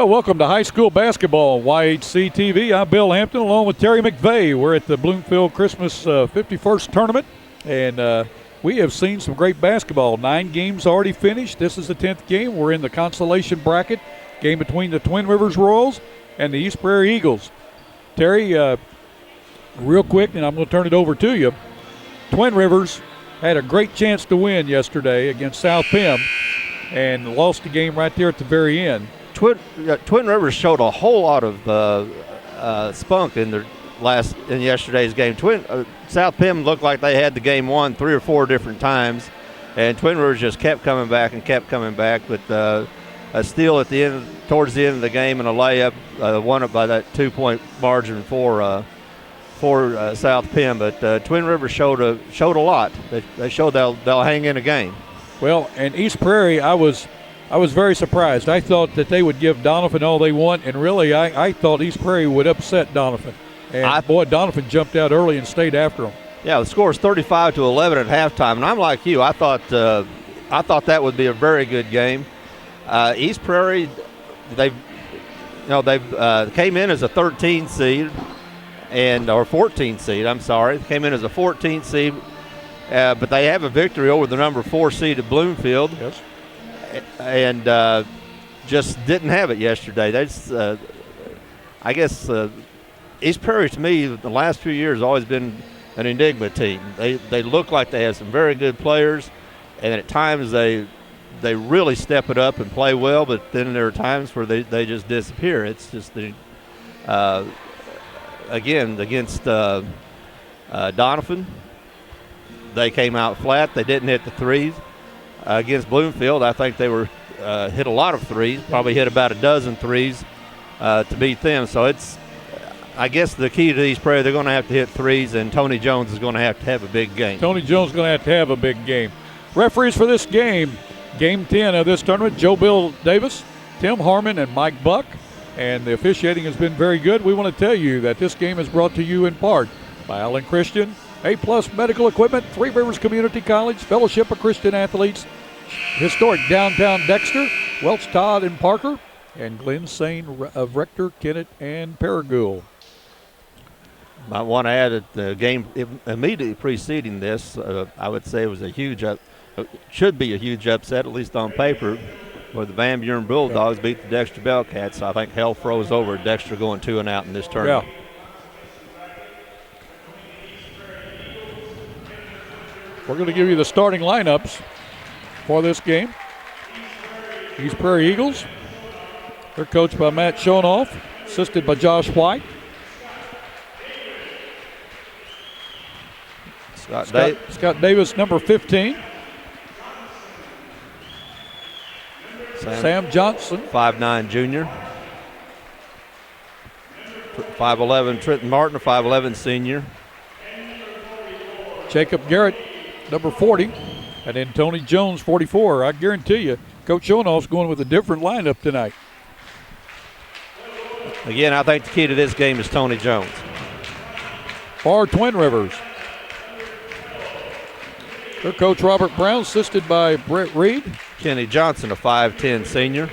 Well, welcome to high school basketball on YHC TV. I'm Bill Hampton along with Terry McVeigh. We're at the Bloomfield Christmas 51st tournament, and we have seen some great basketball. 9 games already finished. This is the 10th game. We're in the consolation bracket, game between the Twin Rivers Royals and the East Prairie Eagles. Terry, real quick, and I'm going to turn it over to you. Twin Rivers had a great chance to win yesterday against South Pim and lost the game right there at the very end. Twin Rivers showed a whole lot of spunk in yesterday's game. South Pim looked like they had the game won 3 or 4 different times, and Twin Rivers just kept coming back. But a steal at the end, towards the end of the game, and a layup, won it by that 2-point margin for South Pim. But Twin Rivers showed a lot. They showed they'll hang in a game. Well, and East Prairie, I was very surprised. I thought that they would give Donovan all they want, and really I thought East Prairie would upset Donovan. And Donovan jumped out early and stayed after him. Yeah, the score is 35-11 at halftime, and I'm like you. I thought that would be a very good game. East Prairie, they came in as a 13 seed or 14 seed. I'm sorry, they came in as a 14 seed, but they have a victory over the number 4 seed at Bloomfield. Yes. And just didn't have it yesterday. I guess East Prairie, to me, the last few years has always been an enigma team. They look like they have some very good players, and at times they really step it up and play well, but then there are times where they just disappear. It's just again, against Donovan, they came out flat. They didn't hit the threes. Against Bloomfield, I think they were hit a lot of threes, probably hit about a dozen threes to beat them. So I guess the key to East Prairie, they're going to have to hit threes, and Tony Jones is going to have a big game. Tony Jones is going to have a big game. Referees for this game, Game 10 of this tournament, Joe Bill Davis, Tim Harmon, and Mike Buck. And the officiating has been very good. We want to tell you that this game is brought to you in part by Allen Christian, A-Plus Medical Equipment, Three Rivers Community College, Fellowship of Christian Athletes, Historic Downtown Dexter, Welch Todd and Parker, and Glenn Sane of Rector, Kennett, and Paragould. I want to add that the game immediately preceding this, I would say it was should be a huge upset, at least on paper, where the Van Buren Bulldogs beat the Dexter Bellcats. So I think hell froze over at Dexter going 2-0 in this tournament. Yeah. We're going to give you the starting lineups for this game. East Prairie Eagles, they're coached by Matt Schonoff, assisted by Josh White. Scott Davis, number 15. Sam Johnson, 5'9" junior. 5'11" Trenton Martin, 5'11" senior. Jacob Garrett, number 40, and then Tony Jones, 44. I guarantee you, Coach Schonoff's going with a different lineup tonight. Again, I think the key to this game is Tony Jones. For Twin Rivers, their coach Robert Brown, assisted by Brett Reed. Kenny Johnson, a 5'10" senior.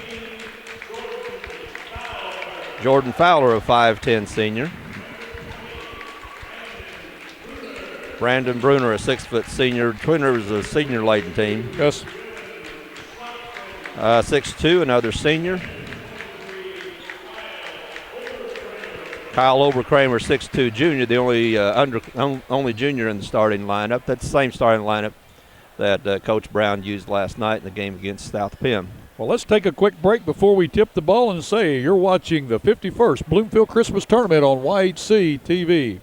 Jordan Fowler, a 5'10" senior. Brandon Bruner, a 6-foot senior. Twin Rivers is a senior-laden team. Yes. 6'2", another senior. Kyle Oberkramer, 6'2", junior, the only junior in the starting lineup. That's the same starting lineup that Coach Brown used last night in the game against South Pim. Well, let's take a quick break before we tip the ball and say you're watching the 51st Bloomfield Christmas Tournament on YHC TV.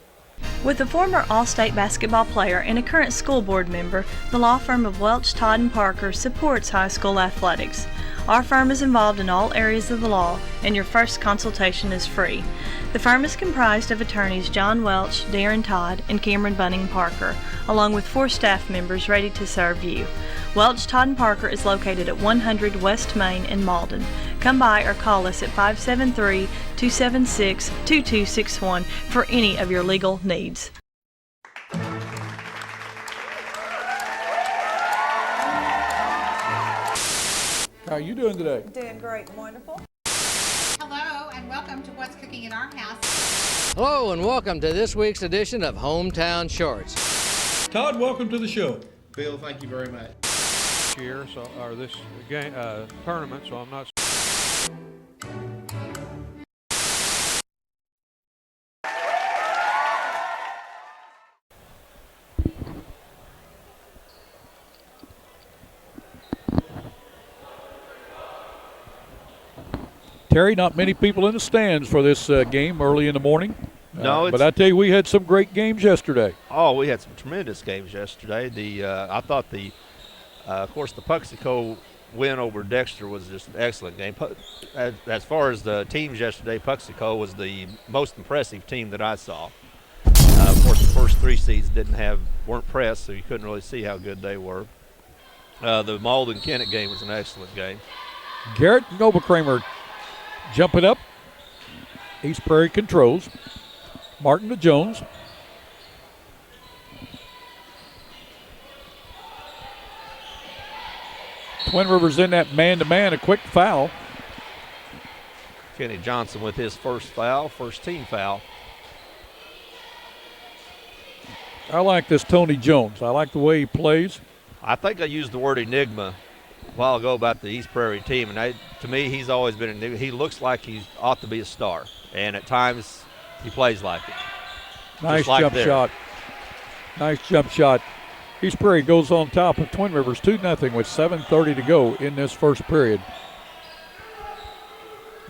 With a former All-State basketball player and a current school board member, the law firm of Welch, Todd & Parker supports high school athletics. Our firm is involved in all areas of the law, and your first consultation is free. The firm is comprised of attorneys John Welch, Darren Todd, and Cameron Bunning Parker, along with 4 staff members ready to serve you. Welch, Todd & Parker is located at 100 West Main in Malden. Come by or call us at 573-276-2261 for any of your legal needs. How are you doing today? Doing great, wonderful. what's cooking in our house. Hello and welcome to this week's edition of Hometown Shorts. Todd, welcome to the show. Bill, thank you very much. Year, so or this game tournament, so I'm not. Terry, not many people in the stands for this game early in the morning. No, but I tell you, we had some great games yesterday. Oh, we had some tremendous games yesterday. I thought of course, the Puxico win over Dexter was just an excellent game. As far as the teams yesterday, Puxico was the most impressive team that I saw. Of course, the first three seeds weren't pressed, so you couldn't really see how good they were. The Malden-Kennett game was an excellent game. Garrett and Oberkramer jumping up. East Prairie controls. Martin to Jones. Twin Rivers in that man-to-man, a quick foul. Kenny Johnson with his first team foul. I like this Tony Jones. I like the way he plays. I think I used the word enigma a while ago about the East Prairie team, and to me, he's always been an enigma. He looks like he ought to be a star, and at times he plays like it. Nice jump shot. Nice jump shot. East Prairie goes on top of Twin Rivers 2-0 with 7:30 to go in this first period.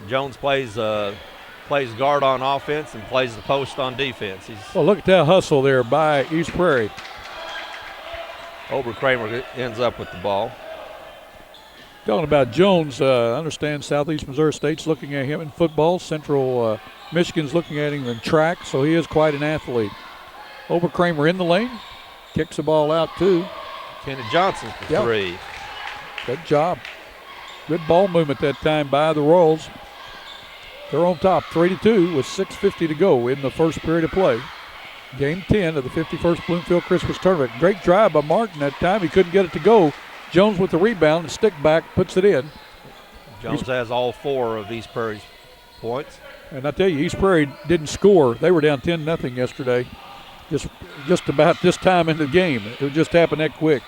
Jones plays guard on offense and plays the post on defense. Well, look at that hustle there by East Prairie. Oberkramer ends up with the ball. Talking about Jones, I understand Southeast Missouri State's looking at him in football. Central Michigan's looking at him in track, so he is quite an athlete. Oberkramer in the lane. Kicks the ball out, too. Kenny Johnson for three. Good job. Good ball movement that time by the Royals. They're on top 3-2 with 6:50 to go in the first period of play. Game 10 of the 51st Bloomfield Christmas Tournament. Great drive by Martin that time. He couldn't get it to go. Jones with the rebound and stick back puts it in. Jones has all four of East Prairie's points. And I tell you, East Prairie didn't score. They were down 10-0 yesterday. Just about this time in the game. It just happened that quick.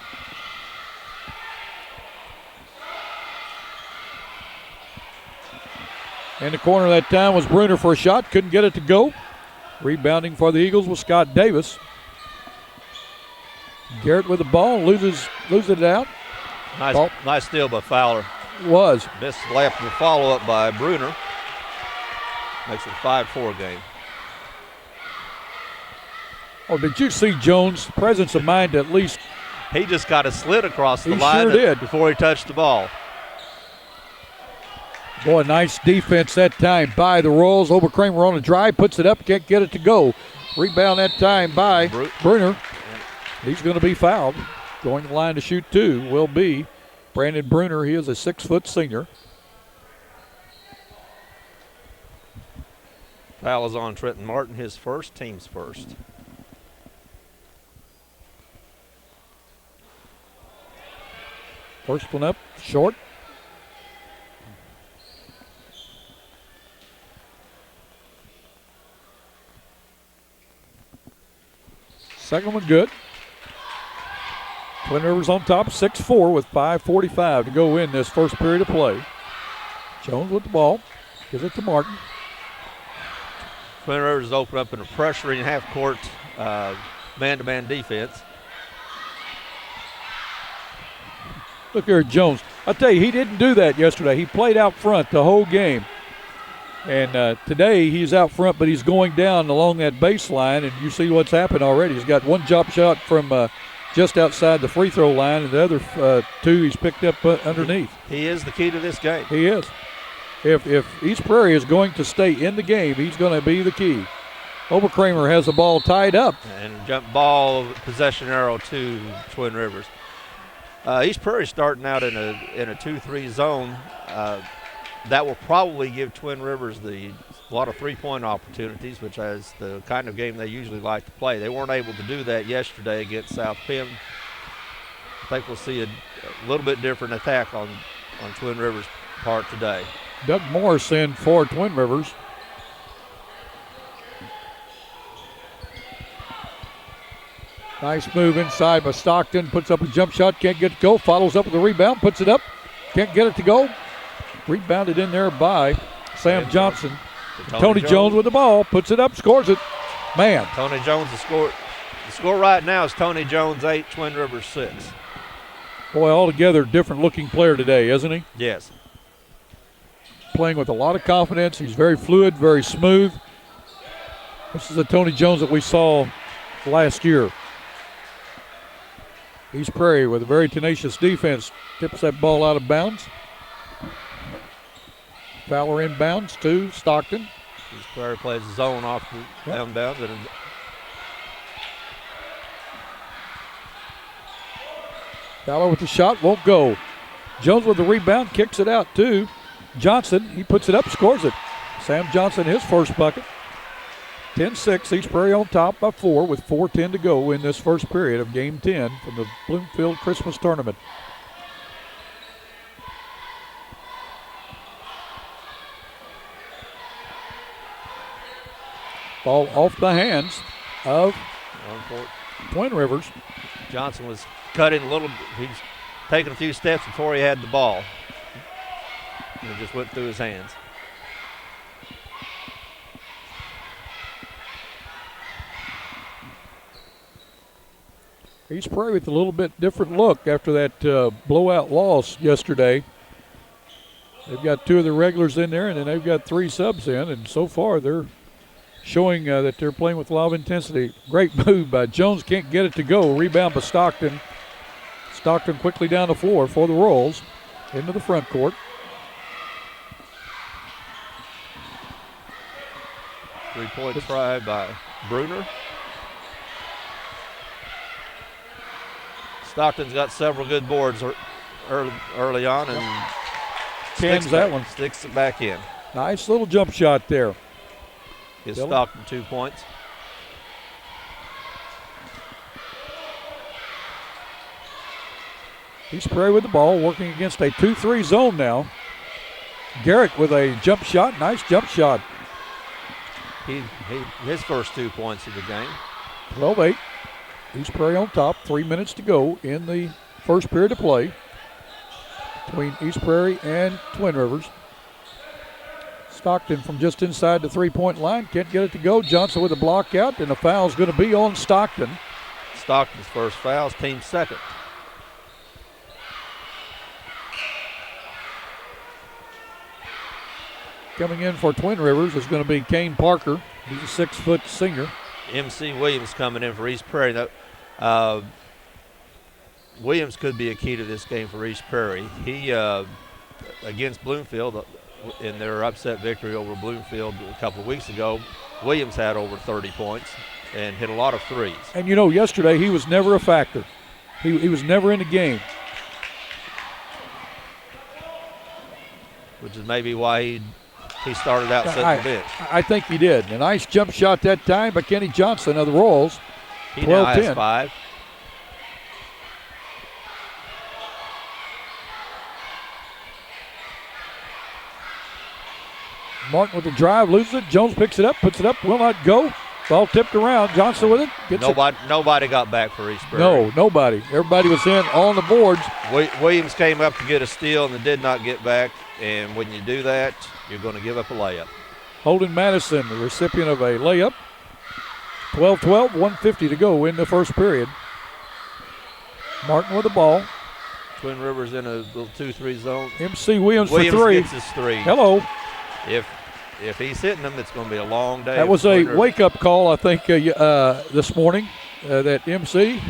In the corner that time was Bruner for a shot. Couldn't get it to go. Rebounding for the Eagles was Scott Davis. Garrett with the ball, loses it out. Nice steal by Fowler. Was. Missed left the follow-up by Bruner. Makes it a 5-4 game. Oh, did you see Jones' presence of mind at least? He just got a slit across the He line sure did. before he touched the ball. Boy, nice defense that time by the Royals. Oberkramer on a drive, puts it up, can't get it to go. Rebound that time by Bruner. He's going to be fouled. Going to the line to shoot two will be Brandon Bruner. He is a 6-foot senior. Foul is on Trenton Martin, his first, team's first. First one up, short. Second one good. Twin Rivers on top, 6-4 with 5:45 to go in this first period of play. Jones with the ball, gives it to Martin. Twin Rivers open up in a pressuring half-court man-to-man defense. Look here at Jones. I tell you, he didn't do that yesterday. He played out front the whole game. And today he's out front, but he's going down along that baseline, and you see what's happened already. He's got one jump shot from just outside the free throw line, and the other two he's picked up underneath. He is the key to this game. He is. If East Prairie is going to stay in the game, he's going to be the key. Oberkramer has the ball tied up. And jump ball, possession arrow to Twin Rivers. East Prairie starting out in a 2-3 zone. That will probably give Twin Rivers a lot of three-point opportunities, which is the kind of game they usually like to play. They weren't able to do that yesterday against South Penn. I think we'll see a little bit different attack on Twin Rivers' part today. Doug Morris in for Twin Rivers. Nice move inside by Stockton. Puts up a jump shot. Can't get it to go. Follows up with a rebound. Puts it up. Can't get it to go. Rebounded in there by Sam Johnson. Tony Jones with the ball. Puts it up. Scores it. Man. Tony Jones, the score right now is Tony Jones 8, Twin Rivers 6. Boy, altogether different looking player today, isn't he? Yes. Playing with a lot of confidence. He's very fluid, very smooth. This is the Tony Jones that we saw last year. East Prairie with a very tenacious defense tips that ball out of bounds. Fowler inbounds to Stockton. East Prairie plays zone off the inbounds. And Fowler with the shot, won't go. Jones with the rebound, kicks it out to Johnson. He puts it up, scores it. Sam Johnson, his first bucket. 10-6, East Prairie on top by 4 with 4:10 to go in this first period of Game 10 from the Bloomfield Christmas Tournament. Ball off the hands of Twin Rivers. Johnson was cutting a little. He's taking a few steps before he had the ball. And it just went through his hands. East Prairie with a little bit different look after that blowout loss yesterday. They've got 2 of the regulars in there, and then they've got 3 subs in, and so far they're showing that they're playing with a lot of intensity. Great move by Jones, can't get it to go. Rebound by Stockton. Stockton quickly down the floor for the Royals into the front court. Three-point try by Bruner. Stockton's got several good boards early on and Cans that one. Sticks it back in. Nice little jump shot there. Gives Stockton 2 points. East Prairie with the ball, working against a 2-3 zone now. Garrett with a jump shot, nice jump shot. His first 2 points of the game. 12-8. East Prairie on top, 3 minutes to go in the first period of play between East Prairie and Twin Rivers. Stockton from just inside the three-point line, can't get it to go. Johnson with a block out, and the foul's going to be on Stockton. Stockton's first foul, team second. Coming in for Twin Rivers is going to be Kane Parker. He's a 6-foot senior. MC Williams coming in for East Prairie. Williams could be a key to this game for East Prairie. He, against Bloomfield, in their upset victory over Bloomfield a couple of weeks ago, Williams had over 30 points and hit a lot of threes. And, you know, yesterday he was never a factor. He was never in the game. Which is maybe why he started out sitting the bench. I think he did. A nice jump shot that time by Kenny Johnson of the Royals. He now has 5. Martin with the drive, loses it. Jones picks it up, puts it up, will not go. Ball tipped around. Johnson with it. Nobody got back for East Prairie. No, nobody. Everybody was in on the boards. Williams came up to get a steal and did not get back. And when you do that, you're going to give up a layup. Holden Madison, the recipient of a layup. 12-12, 1:50 to go in the first period. Martin with the ball. Twin Rivers in a little 2-3 zone. MC Williams for 3. Gets his 3. Hello. If he's hitting them, it's going to be a long day. That was a wake-up call, I think, this morning. That MC,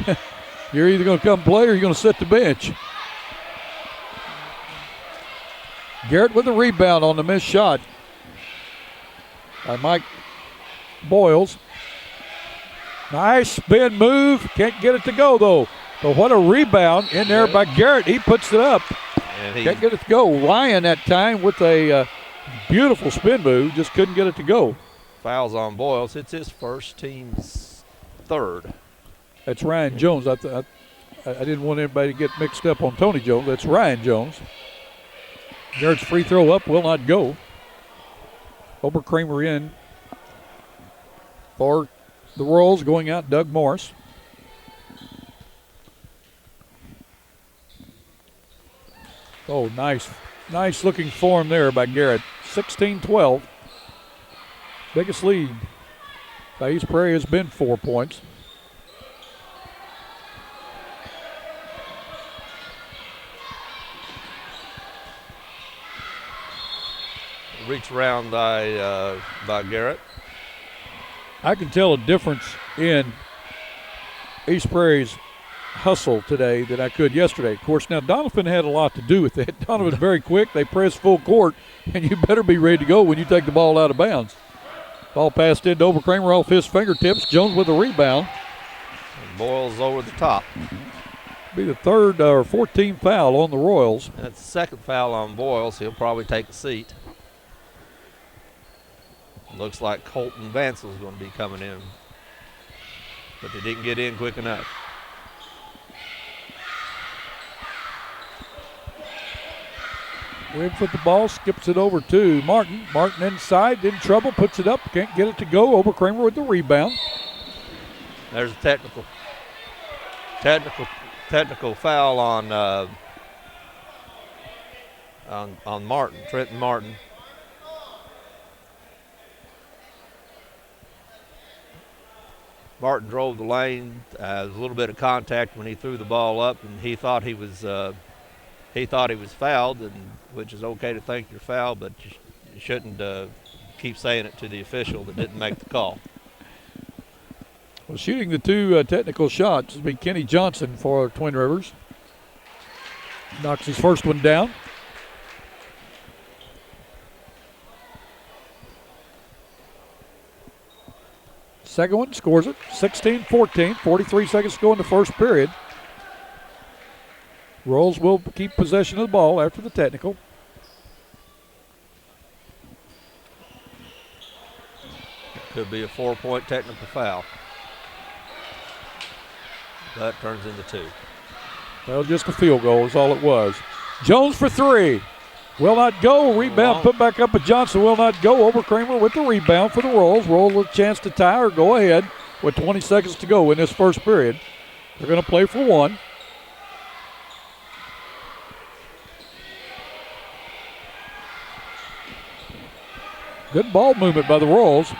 you're either going to come play or you're going to sit the bench. Garrett with the rebound on the missed shot by Mike Boyles. Nice spin move. Can't get it to go, though. But what a rebound in there by Garrett. He puts it up. Can't get it to go. Ryan that time with a beautiful spin move. Just couldn't get it to go. Fouls on Boyles. It's his first, team's third. That's Ryan Jones. I didn't want anybody to get mixed up on Tony Jones. That's Ryan Jones. Garrett's free throw up will not go. Oberkramer in for the Royals, going out Doug Morris. Oh, nice looking form there by Garrett. 16-12. Biggest lead by East Prairie has been 4 points. Reach around by Garrett. I can tell a difference in East Prairie's hustle today than I could yesterday. Of course, now Donovan had a lot to do with it. Donovan's very quick. They press full court, and you better be ready to go when you take the ball out of bounds. Ball passed into Overkramer off his fingertips. Jones with a rebound. And Boyles over the top. Be the third or 14th foul on the Royals. That's the second foul on Boyles. He'll probably take a seat. Looks like Colton Vansel's going to be coming in, but they didn't get in quick enough. Webb with the ball, skips it over to Martin. Martin inside, in trouble, puts it up, can't get it to go. Overkramer with the rebound. There's a technical foul on Martin, Trenton Martin. Martin drove the lane. There was a little bit of contact when he threw the ball up, and he thought he was fouled, and which is okay to think you're fouled, but you shouldn't keep saying it to the official that didn't make the call. Well, shooting the two technical shots will be Kenny Johnson for Twin Rivers. Knocks his first one down. Second one, scores it. 16-14, 43 seconds to go in the first period. Rolls will keep possession of the ball after the technical. Could be a 4-point technical foul. That turns into 2. Well, just a field goal is all it was. Jones for 3. Will not go. Rebound put back up, but Johnson will not go. Overkramer with the rebound for the Royals. Royals with a chance to tie or go ahead with 20 seconds to go in this first period. They're going to play for 1. Good ball movement by the Royals.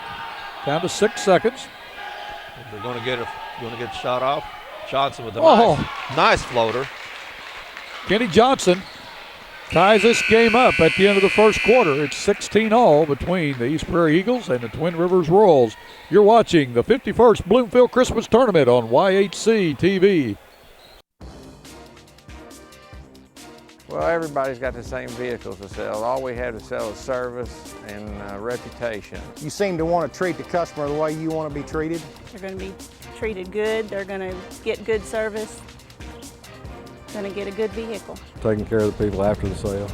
Down to 6 seconds. They're going to get a shot off. Johnson with a nice floater. Kenny Johnson ties this game up at the end of the first quarter. It's 16-all between the East Prairie Eagles and the Twin Rivers Royals. You're watching the 51st Bloomfield Christmas Tournament on YHC TV. Well, everybody's got the same vehicles to sell. All we have to sell is service and reputation. You seem to want to treat the customer the way you want to be treated. They're going to be treated good. They're going to get good service. Going to get a good vehicle. Taking care of the people after the sale.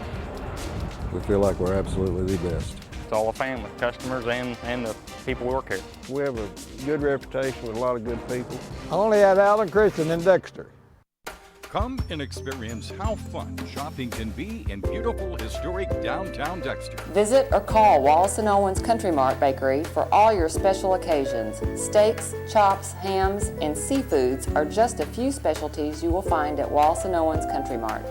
We feel like we're absolutely the best. It's all a family, customers and the people who work here. We have a good reputation with a lot of good people. I only had Allen, Christian, and Dexter. Come and experience how fun shopping can be in beautiful, historic downtown Dexter. Visit or call Wallace & Owens Country Mart Bakery for all your special occasions. Steaks, chops, hams, and seafoods are just a few specialties you will find at Wallace & Owens Country Mart.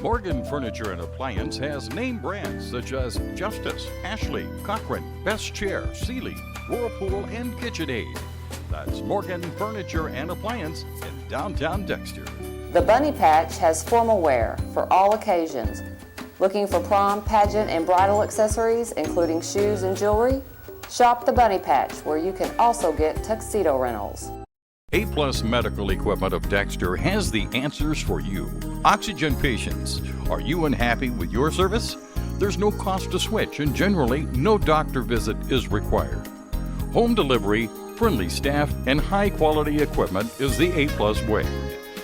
Morgan Furniture and Appliance has name brands such as Justice, Ashley, Cochran, Best Chair, Sealy, Whirlpool, and KitchenAid. That's Morgan Furniture and Appliance in downtown Dexter. The Bunny Patch has formal wear for all occasions. Looking for prom, pageant, and bridal accessories, including shoes and jewelry? Shop the Bunny Patch, where you can also get tuxedo rentals. A-Plus Medical Equipment of Dexter has the answers for you. Oxygen patients, are you unhappy with your service? There's no cost to switch, and generally, no doctor visit is required. Home delivery, friendly staff, and high-quality equipment is the A-Plus way.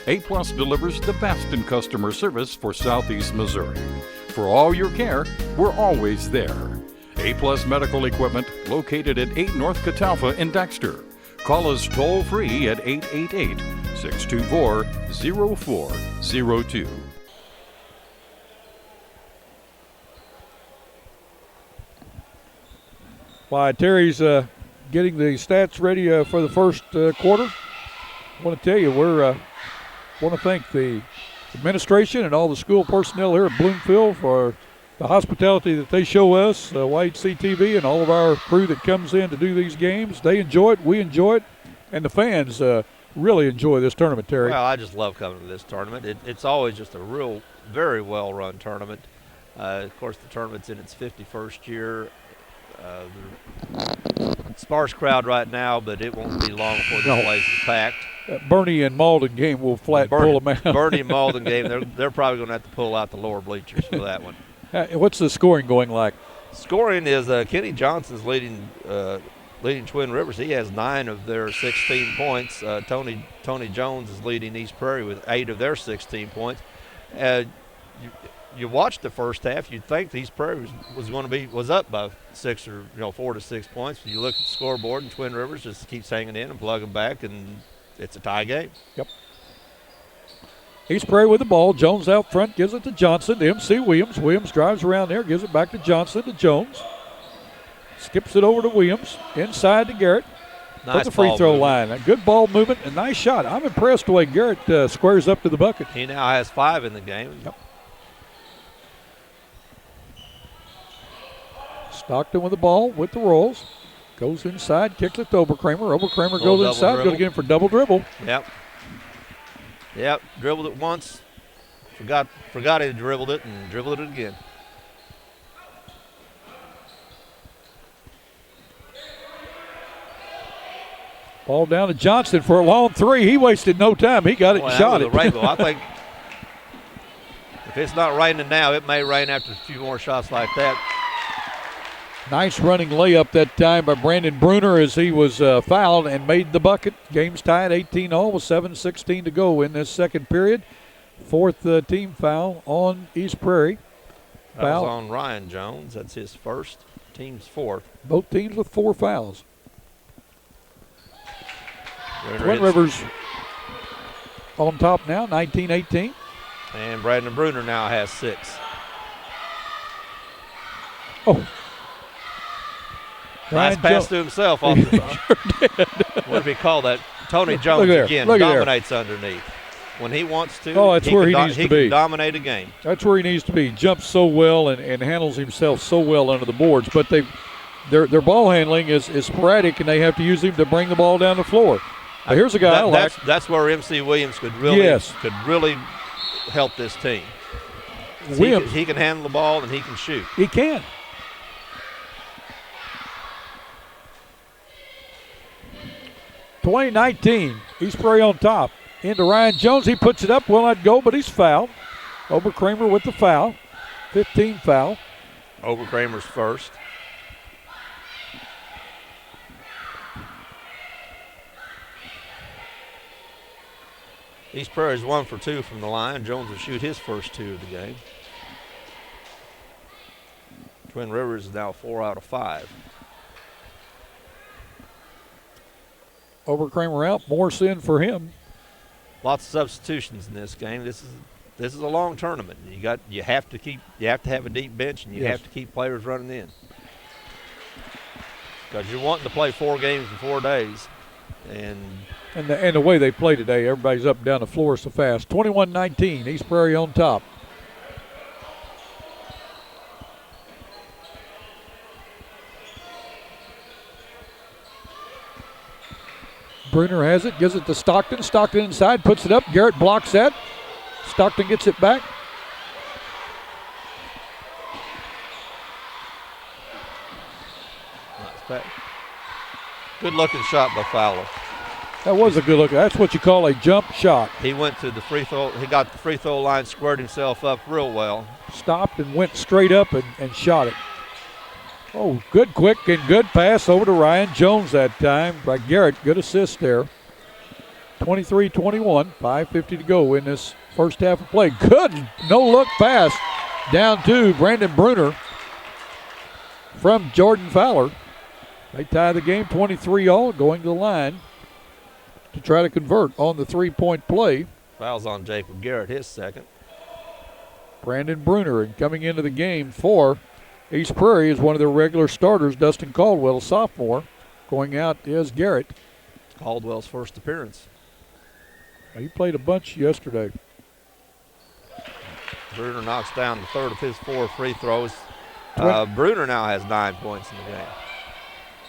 A-Plus delivers the best in customer service for Southeast Missouri. For all your care, we're always there. A-Plus Medical Equipment, located at 8 North Catalpa in Dexter. Call us toll-free at 888-624-0402. While Terry's getting the stats ready for the first quarter, I want to tell you want to thank the administration and all the school personnel here at Bloomfield for the hospitality that they show us, YHC-TV, and all of our crew that comes in to do these games. They enjoy it, we enjoy it, and the fans really enjoy this tournament, Terry. Well, I just love coming to this tournament. It's always just a real, very well-run tournament. Of course, the tournament's in its 51st year. Sparse crowd right now, but it won't be long before this place is packed. Bernie and Malden game will pull them out. Bernie and Malden game, they're probably going to have to pull out the lower bleachers for that one. What's the scoring going like? Scoring is Kenny Johnson's leading Twin Rivers. He has 9 of their 16 points. Tony Jones is leading East Prairie with 8 of their 16 points. You watched the first half, you'd think East Prairie was up by 6 or 4 to 6 points. You look at the scoreboard, and Twin Rivers just keeps hanging in and plugging back, and it's a tie game. Yep. East Prairie with the ball. Jones out front, gives it to Johnson. To MC Williams. Williams drives around there, gives it back to Johnson, to Jones. Skips it over to Williams. Inside to Garrett. Nice at the free throw movement. line. A good ball movement, a nice shot. I'm impressed the way Garrett squares up to the bucket. He now has 5 in the game. Yep. Stockton with the ball with the rolls. Goes inside, kicks it to Oberkramer. Oberkramer goes inside, going to get him for double dribble. Yep, dribbled it once. Forgot he dribbled it and dribbled it again. Ball down to Johnson for a long 3. He wasted no time. He got it and shot it. Rainbow. I think if it's not raining now, it may rain after a few more shots like that. Nice running layup that time by Brandon Bruner as he was fouled and made the bucket. Game's tied 18-all with 7:16 to go in this second period. 4th team foul on East Prairie. That was on Ryan Jones. That's his first. Team's 4th. Both teams with 4 fouls. Twin Rivers on top now, 19-18. And Brandon Bruner now has 6. Oh. Nice pass to himself off the what do we call that? Tony Jones again dominates underneath. When he wants to, that's where he needs to be. He can dominate a game. That's where he needs to be. Jumps so well and handles himself so well under the boards. But their ball handling is sporadic, and they have to use him to bring the ball down the floor. But here's a guy that's where MC Williams could really help this team. Williams, he can handle the ball and he can shoot. He can. (2019) East Prairie on top. Into Ryan Jones. He puts it up. Will not go, but he's fouled. Oberkramer with the foul. 15 foul. Oberkramer's first. East Prairie's 1 for 2 from the line. Jones will shoot his first 2 of the game. Twin Rivers is now 4 out of 5. Oberkramer out. Morse in for him. Lots of substitutions in this game. This is a long tournament. You have to have a deep bench, and you have to keep players running in. Because you're wanting to play 4 games in 4 days. And the way they play today, everybody's up and down the floor so fast. 21-19, East Prairie on top. Bruner has it, gives it to Stockton. Stockton inside, puts it up. Garrett blocks that. Stockton gets it back. Good looking shot by Fowler. That was a good look. That's what you call a jump shot. He went to the free throw. He got the free throw line, squared himself up real well. Stopped and went straight up and shot it. Oh, good quick and good pass over to Ryan Jones that time by Garrett. Good assist there. 23-21, 5:50 to go in this first half of play. Good no-look pass down to Brandon Bruner from Jordan Fowler. They tie the game 23-all, going to the line to try to convert on the three-point play. Foul's on Jacob Garrett, his second. Brandon Bruner, and coming into the game for East Prairie is one of their regular starters, Dustin Caldwell, a sophomore. Going out is Garrett. Caldwell's first appearance. He played a bunch yesterday. Bruner knocks down the third of his 4 free throws. Bruner now has 9 points in the game.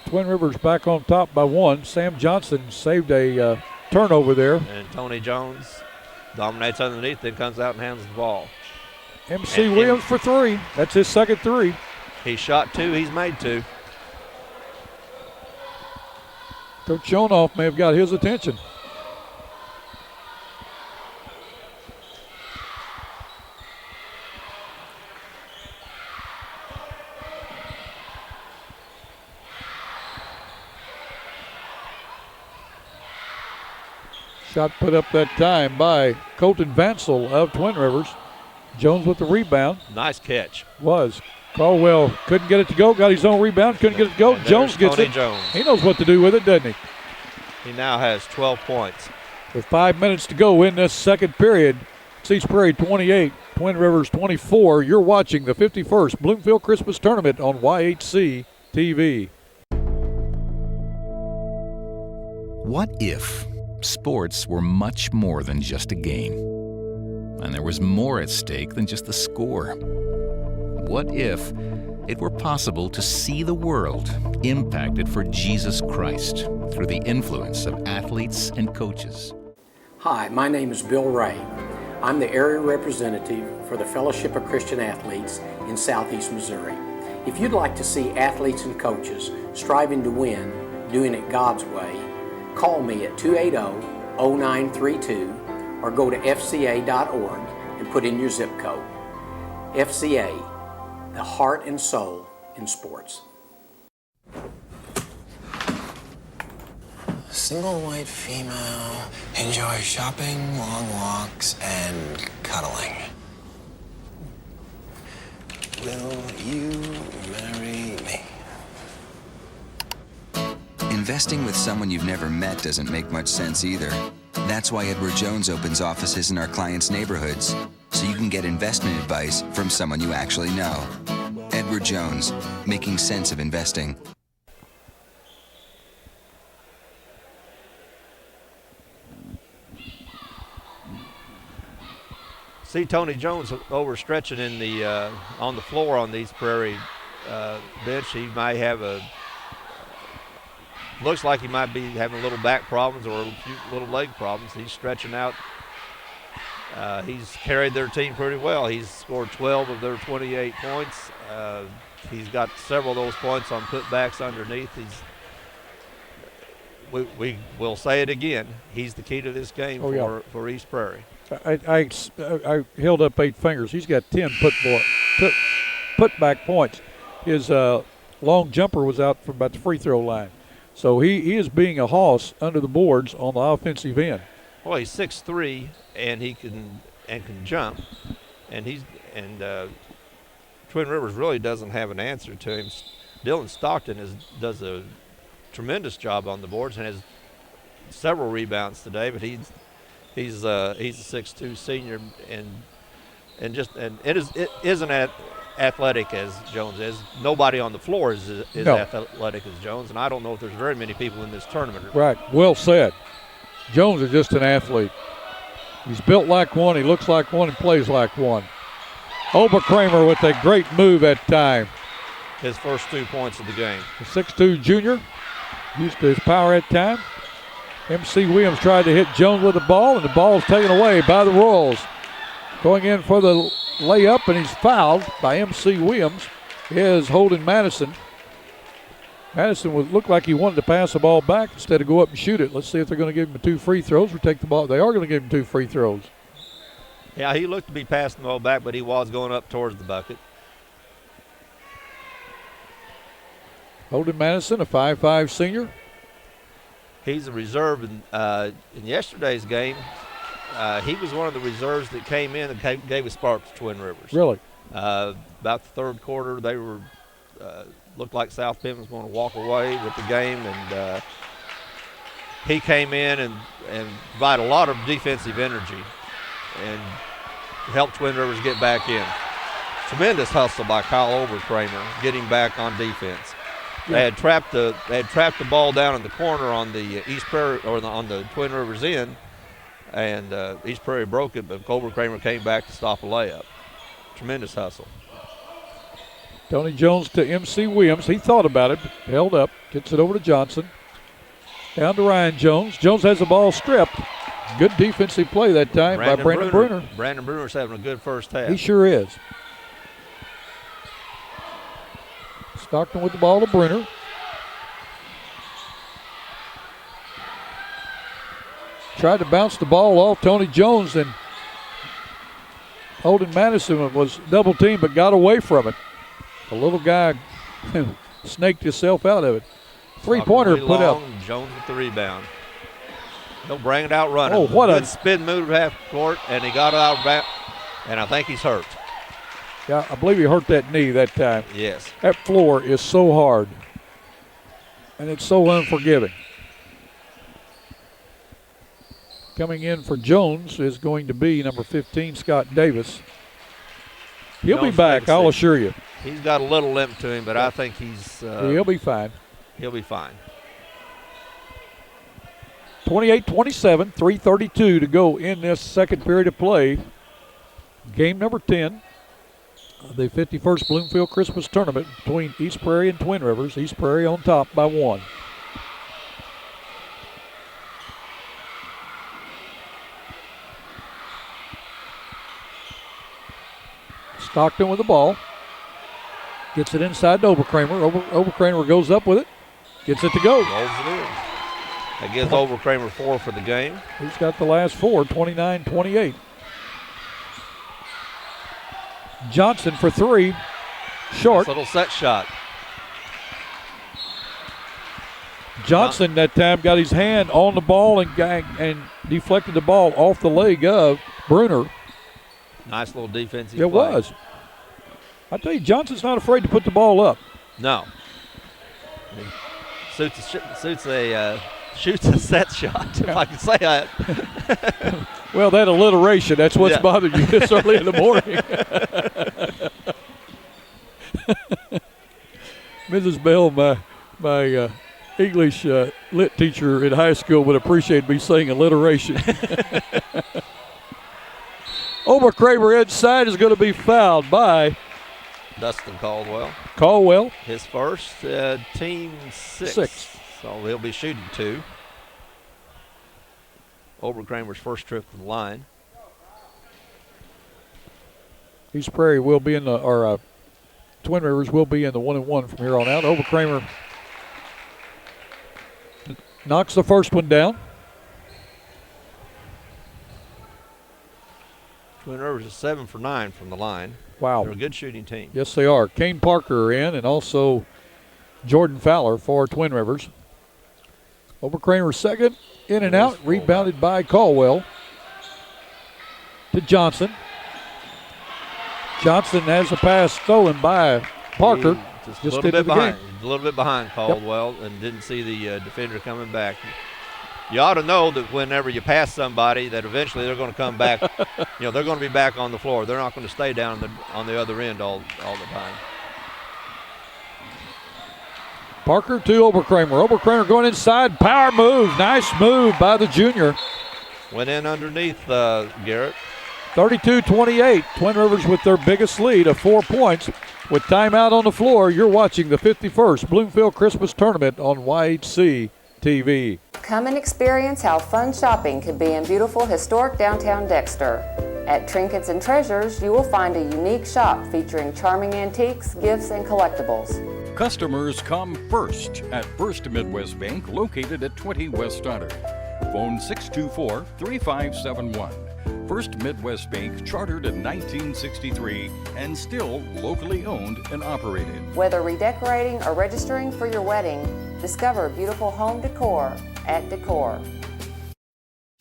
Twin Rivers back on top by 1. Sam Johnson saved a turnover there. And Tony Jones dominates underneath, then comes out and handles the ball. MC Williams for 3. That's his second 3. He shot 2. He's made 2. Coach Schonoff may have got his attention. Shot put up that time by Colton Vansel of Twin Rivers. Jones with the rebound. Nice catch. Was. Caldwell couldn't get it to go, got his own rebound, couldn't get it to go. Jones gets Tony it. Jones. He knows what to do with it, doesn't he? He now has 12 points. With 5 minutes to go in this second period, it's East Prairie 28, Twin Rivers 24. You're watching the 51st Bloomfield Christmas Tournament on YHC TV. What if sports were much more than just a game, and there was more at stake than just the score? What if it were possible to see the world impacted for Jesus Christ through the influence of athletes and coaches? Hi, my name is Bill Ray. I'm the area representative for the Fellowship of Christian Athletes in Southeast Missouri. If you'd like to see athletes and coaches striving to win, doing it God's way, call me at 280-0932 or go to fca.org and put in your zip code. FCA, the heart and soul in sports. Single white female, enjoy shopping, long walks, and cuddling. Will you marry me? Investing with someone you've never met doesn't make much sense either. That's why Edward Jones opens offices in our clients' neighborhoods, so you can get investment advice from someone you actually know. Edward Jones, making sense of investing. See Tony Jones overstretching in the on the floor on these Prairie bench. He might have looks like he might be having a little back problems or a few little leg problems. He's stretching out. He's carried their team pretty well. He's scored 12 of their 28 points. He's got several of those points on putbacks underneath. We will say it again. He's the key to this game for East Prairie. I held up 8 fingers. He's got 10 putback points. His long jumper was out from about the free throw line. So he is being a hoss under the boards on the offensive end. Well, he's 6'3", and he can jump, and Twin Rivers really doesn't have an answer to him. Dylan Stockton does a tremendous job on the boards and has several rebounds today, but he's a 6'2" senior and it isn't athletic as Jones is. Nobody on the floor is athletic as Jones, and I don't know if there's very many people in this tournament. Right, well said. Jones is just an athlete. He's built like one, he looks like one, and plays like one. Oberkramer with a great move at time. His first 2 points of the game. The 6'2" junior, used to his power at time. MC Williams tried to hit Jones with the ball, and the ball's taken away by the Royals. Going in for the layup, and he's fouled by MC Williams, is Holden Madison. Madison looked like he wanted to pass the ball back instead of go up and shoot it. Let's see if they're going to give him 2 free throws or take the ball. They are going to give him 2 free throws. Yeah, he looked to be passing the ball back, but he was going up towards the bucket. Holden Madison, a 5'5" senior. He's a reserve in yesterday's game. He was one of the reserves that came in and gave a spark to Twin Rivers. Really? About the third quarter, they were looked like South Bend was going to walk away with the game, and he came in and provided a lot of defensive energy and helped Twin Rivers get back in. Tremendous hustle by Kyle Oberkramer getting back on defense. Yeah. They had trapped the ball down in the corner on the East Prairie on the Twin Rivers end, and East Prairie broke it, but Oberkramer came back to stop a layup. tremendous hustle. Tony Jones to MC Williams. He thought about it, held up, gets it over to Johnson. Down to Ryan Jones. Jones has the ball stripped. Good defensive play that time by Brandon Bruner. Brandon Bruner's having a good first half. He sure is. Stockton with the ball to Bruner. Tried to bounce the ball off Tony Jones, and Holden Madison was double teamed but got away from it. The little guy snaked himself out of it. Three-pointer put up. Jones with the rebound. He'll bring it out running. Oh, what a good a spin move half court, and he got out back, and I think he's hurt. Yeah, I believe he hurt that knee that time. Yes. That floor is so hard, and it's so unforgiving. Coming in for Jones is going to be number 15, Scott Davis. He'll be back, I'll assure you. He's got a little limp to him, but I think he's he'll be fine. He'll be fine. 28-27, 3:32 to go in this second period of play. Game number 10 of the 51st Bloomfield Christmas Tournament between East Prairie and Twin Rivers. East Prairie on top by 1. Stockton with the ball. Gets it inside to Oberkramer. Oberkramer goes up with it. Gets it to go. Rolls it in. That gives Oberkramer 4 for the game. He's got the last 4, 29-28. Johnson for 3. Short. Nice little set shot. Johnson that time got his hand on the ball and deflected the ball off the leg of Bruner. Nice little defensive It play. was. I tell you, Johnson's not afraid to put the ball up. No. Shoots a set shot, if I can say that. Well, that alliteration, that's what's bothering you this early in the morning. Mrs. Bell, my English lit teacher in high school, would appreciate me saying alliteration. Oberkramer inside is going to be fouled by Dustin Caldwell. Caldwell. His first, team 6. So he'll be shooting 2. Oberkramer's first trip to the line. East Prairie will be in the, or Twin Rivers will be in the 1-1 from here on out. Oberkramer knocks the first one down. Twin Rivers is 7 for 9 from the line. Wow. They're a good shooting team. Yes, they are. Kane Parker in, and also Jordan Fowler for Twin Rivers. Oberkramer second, in and out, rebounded by Caldwell. To Johnson. Johnson has a pass stolen by Parker. Just a little bit behind. A little bit behind Caldwell, and didn't see the defender coming back. You ought to know that whenever you pass somebody, that eventually they're going to come back. They're going to be back on the floor. They're not going to stay down on the other end all the time. Parker to Oberkramer. Oberkramer going inside. Power move. Nice move by the junior. Went in underneath Garrett. 32-28. Twin Rivers with their biggest lead of 4 points. With timeout on the floor, you're watching the 51st Bloomfield Christmas Tournament on YHC TV. Come and experience how fun shopping can be in beautiful historic downtown Dexter. At Trinkets and Treasures, you will find a unique shop featuring charming antiques, gifts, and collectibles. Customers come first at First Midwest Bank, located at 20 West Stoddard. Phone 624-3571. First Midwest Bank, chartered in 1963 and still locally owned and operated. Whether redecorating or registering for your wedding, discover beautiful home decor at Decor.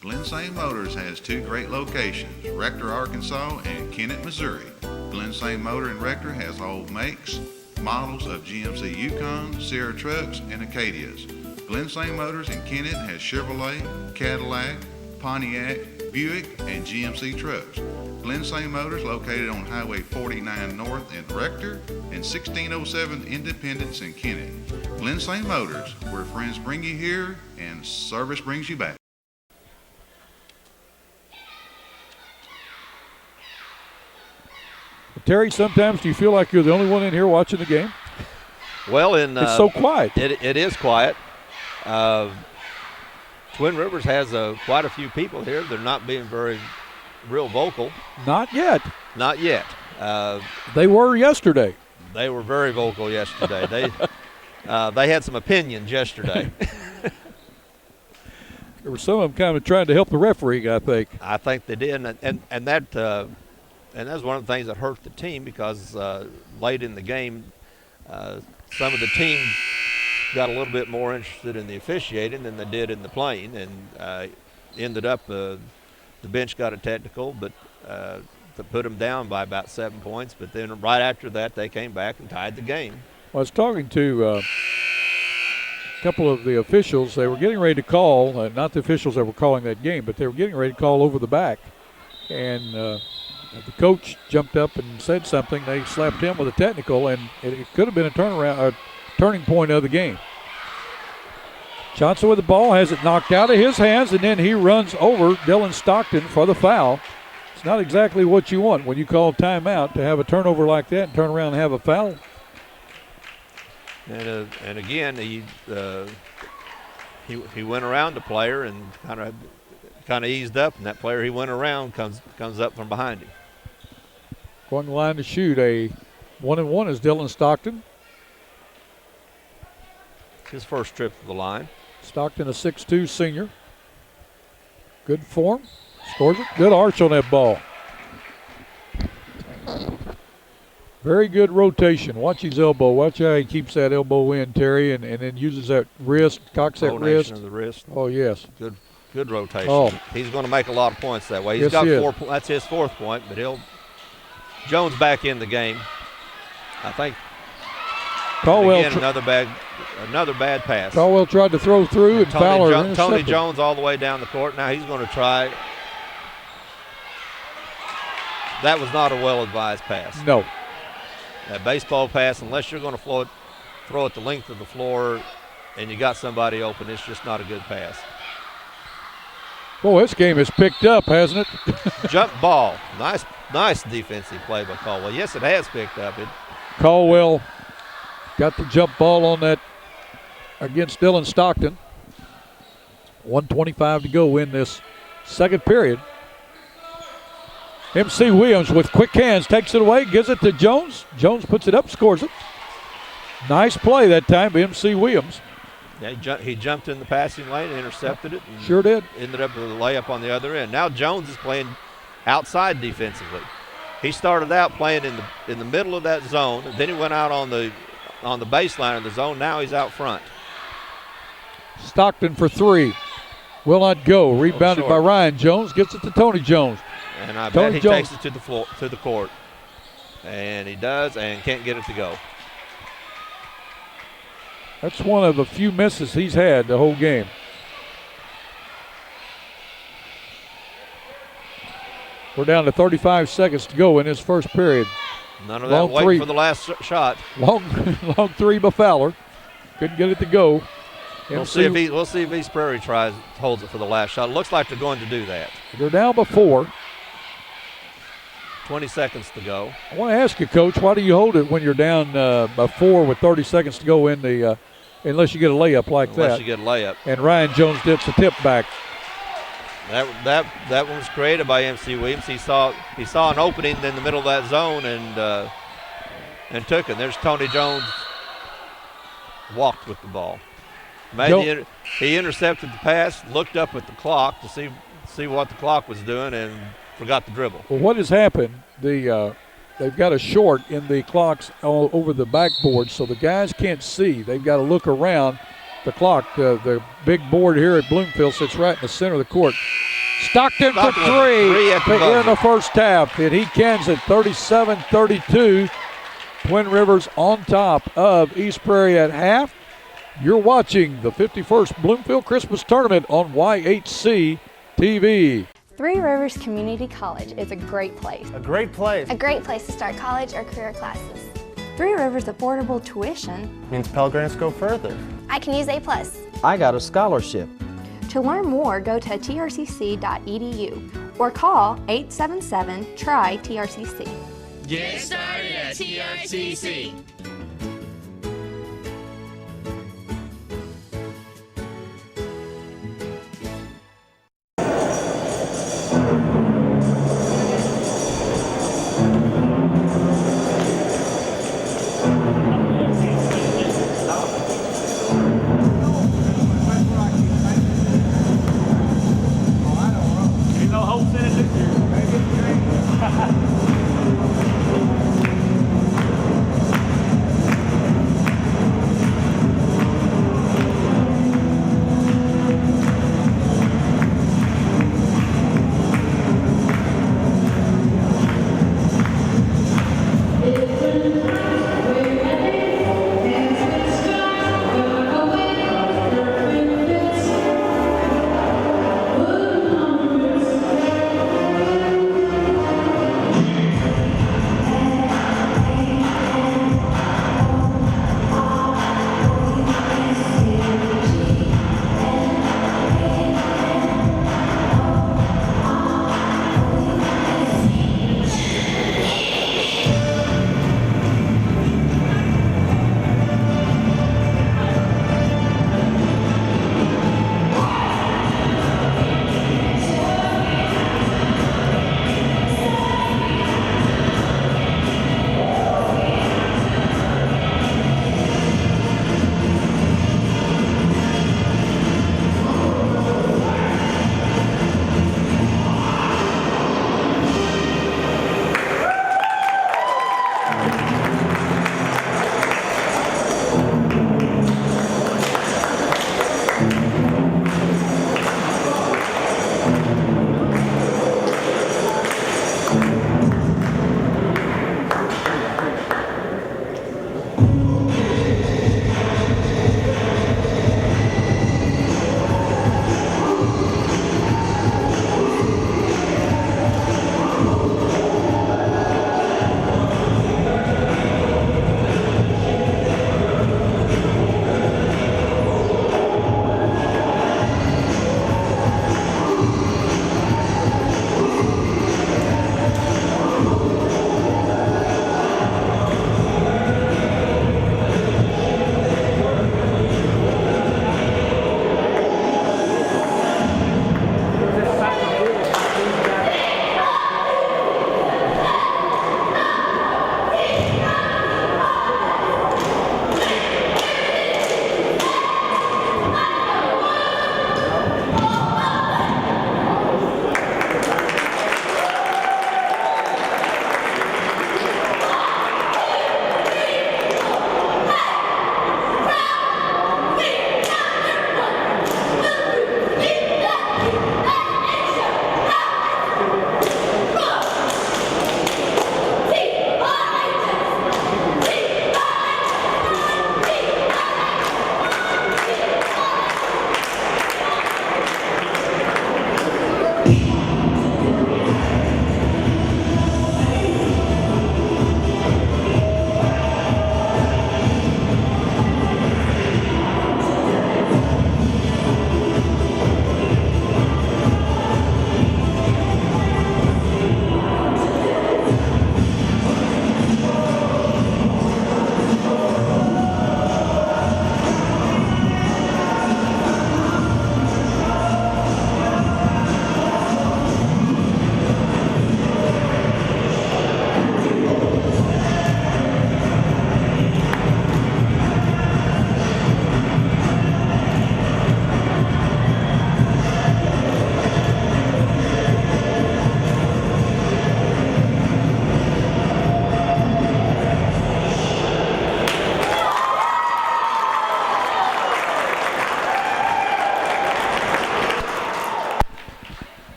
Glen St. Motors has 2 great locations, Rector, Arkansas and Kennett, Missouri. Glen St. Motor in Rector has all makes, models of GMC Yukon, Sierra trucks, and Acadias. Glen St. Motors in Kennett has Chevrolet, Cadillac, Pontiac, Buick, and GMC trucks. Glen St. Motors located on Highway 49 North in Rector and 1607 Independence in Kennett. Glen St. Motors, where friends bring you here and service brings you back. The Terry, sometimes do you feel like you're the only one in here watching the game? Well, it's so quiet. It is quiet. Twin Rivers has quite a few people here. They're not being real vocal. Not yet. Not yet. They were yesterday. They were very vocal yesterday. They had some opinions yesterday. There were some of them kind of trying to help the referee, I think. I think they did, and that's one of the things that hurt the team because late in the game, some of the team got a little bit more interested in the officiating than they did in the playing, and ended up the bench got a technical, but to put them down by about 7 points. But then right after that, they came back and tied the game. Well, I was talking to a couple of the officials. They were getting ready to call, not the officials that were calling that game, but they were getting ready to call over the back. And the coach jumped up and said something. They slapped him with a technical, and it could have been a turning point of the game. Johnson with the ball, has it knocked out of his hands, and then he runs over Dylan Stockton for the foul. It's not exactly what you want when you call timeout, to have a turnover like that and turn around and have a foul. And again, he went around the player and kind of eased up, and that player he went around comes up from behind him. Going to the line to shoot, a 1-and-1 is Dylan Stockton. His first trip to the line. Stockton, a 6'2 senior. Good form. Scores it. Good arch on that ball. Very good rotation. Watch his elbow. Watch how he keeps that elbow in, Terry, and then uses that wrist, cocks that wrist. Of the wrist. Oh, yes. Good rotation. Oh. He's going to make a lot of points that way. Yes, Got he 4 points. That's his 4th point, but Jones back in the game. I think. Caldwell, again, another bad pass. Caldwell tried to throw through, and Fowler Tony Jones all the way down the court. Now he's going to try. That was not a well-advised pass. No. That baseball pass, unless you're going to throw it the length of the floor and you got somebody open, it's just not a good pass. Boy, this game has picked up, hasn't it? Jump ball. Nice defensive play by Caldwell. Yes, it has picked up. Caldwell got the jump ball on that against Dylan Stockton. 1:25 to go in this second period. MC Williams with quick hands takes it away, gives it to Jones. Jones puts it up, scores it. Nice play that time by MC Williams. Yeah, he jumped in the passing lane, intercepted it. And sure did. Ended up with a layup on the other end. Now Jones is playing outside defensively. He started out playing in the middle of that zone, and then he went out on the baseline of the zone. Now he's out front. Stockton for 3. Will not go. Rebounded by Ryan Jones. Gets it to Tony Jones. And I bet he takes it to the court. And he does, and can't get it to go. That's one of the few misses he's had the whole game. We're down to 35 seconds to go in this first period. None of that waiting for the last shot. Long 3 by Fowler. Couldn't get it to go. We'll see if East Prairie holds it for the last shot. Looks like they're going to do that. They're down by 4. 20 seconds to go. I want to ask you, Coach, why do you hold it when you're down by 4 with 30 seconds to go in the unless you get a layup like that? Unless you get a layup. And Ryan Jones dips a tip back. That one was created by MC Williams. He saw an opening in the middle of that zone and took it. There's Tony Jones walked with the ball. He intercepted the pass, looked up at the clock to see what the clock was doing, and forgot the dribble. Well, what has happened? They've got a short in the clocks all over the backboard, so the guys can't see. They've got to look around the clock. The big board here at Bloomfield sits right in the center of the court. Stockton for 3 here in the first half, and he cans it 37-32. Twin Rivers on top of East Prairie at half. You're watching the 51st Bloomfield Christmas Tournament on YHC TV. Three Rivers Community College is a great place. A great place. A great place to start college or career classes. Three Rivers affordable tuition means Pell Grants go further. I can use A+. I got a scholarship. To learn more, go to trcc.edu or call 877-TRY-TRCC. Get started at TRCC.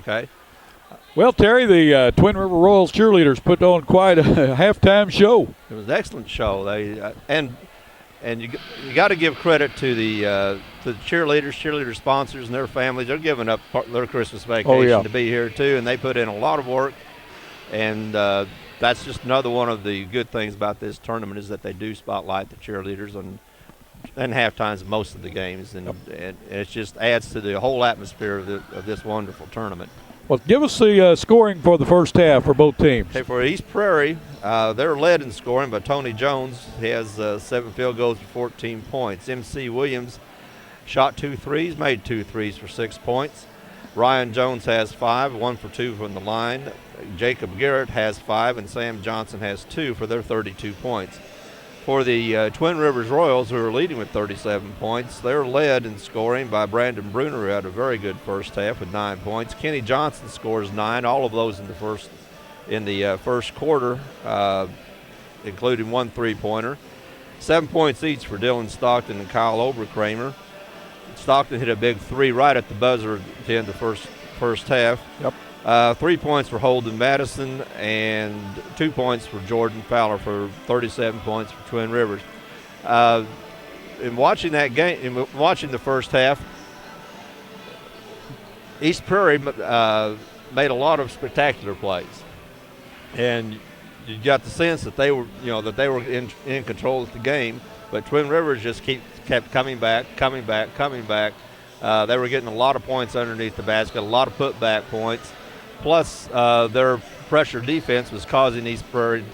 Okay. Well, Terry, the Twin River Royals cheerleaders put on quite a halftime show. It was an excellent show. They and you got to give credit to the cheerleader sponsors and their families. They're giving up their Christmas vacation to be here too, and they put in a lot of work. And that's just another one of the good things about this tournament is that they do spotlight the cheerleaders and halftimes of most of the games, and it just adds to the whole atmosphere of this wonderful tournament. Well, give us the scoring for the first half for both teams. Okay, for East Prairie, they're led in scoring by Tony Jones. He has 7 field goals for 14 points. MC Williams shot 2 threes, made 2 threes for 6 points. Ryan Jones has 5, 1 for 2 from the line. Jacob Garrett has 5, and Sam Johnson has 2 for their 32 points. For the Twin Rivers Royals, who are leading with 37 points, they're led in scoring by Brandon Bruner, who had a very good first half with 9 points. Kenny Johnson scores 9, all of those in the first quarter, including 1 3-pointer. 7 points each for Dylan Stockton and Kyle Oberkramer. Stockton hit a big 3 right at the buzzer at the end of the first half. Yep. 3 points for Holden Madison and 2 points for Jordan Fowler for 37 points for Twin Rivers. In watching that game, watching the first half, East Prairie made a lot of spectacular plays, and you got the sense that they were, in control of the game. But Twin Rivers just kept coming back. They were getting a lot of points underneath the basket, a lot of putback points. Plus, their pressure defense was causing East Prairie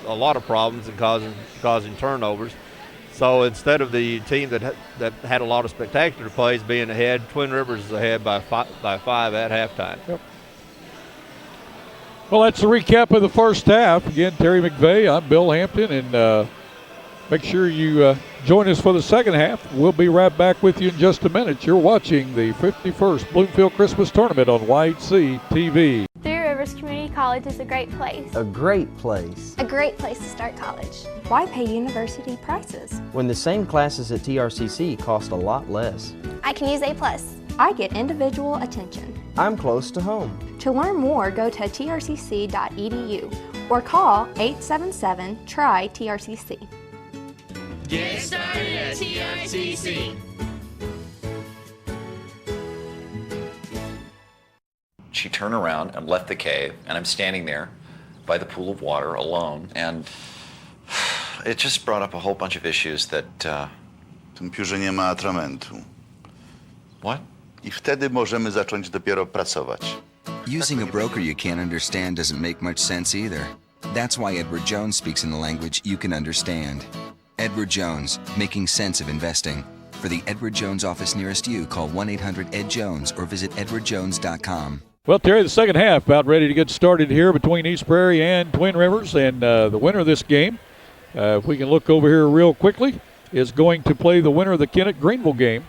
a lot of problems and causing turnovers. So instead of the team that had a lot of spectacular plays being ahead, Twin Rivers is ahead by 5 at halftime. Yep. Well, that's a recap of the first half. Again, Terry McVeigh, I'm Bill Hampton, and make sure you join us for the second half. We'll be right back with you in just a minute. You're watching the 51st Bloomfield Christmas Tournament on YC TV. Three Rivers Community College is a great place. A great place. A great place to start college. Why pay university prices? When the same classes at TRCC cost a lot less. I can use A+. I get individual attention. I'm close to home. To learn more, go to trcc.edu or call 877-TRY-TRCC. Get started at TRCC. She turned around and left the cave, and I'm standing there by the pool of water alone, and it just brought up a whole bunch of issues that... W tym piórze nie ma atramentu. What? I wtedy możemy zacząć dopiero pracować. Using a broker you can't understand doesn't make much sense either. That's why Edward Jones speaks in the language you can understand. Edward Jones, making sense of investing. For the Edward Jones office nearest you, call 1-800-ED-JONES or visit edwardjones.com. Well, Terry, the second half about ready to get started here between East Prairie and Twin Rivers, and the winner of this game, if we can look over here real quickly, is going to play the winner of the Kennett-Greenville game.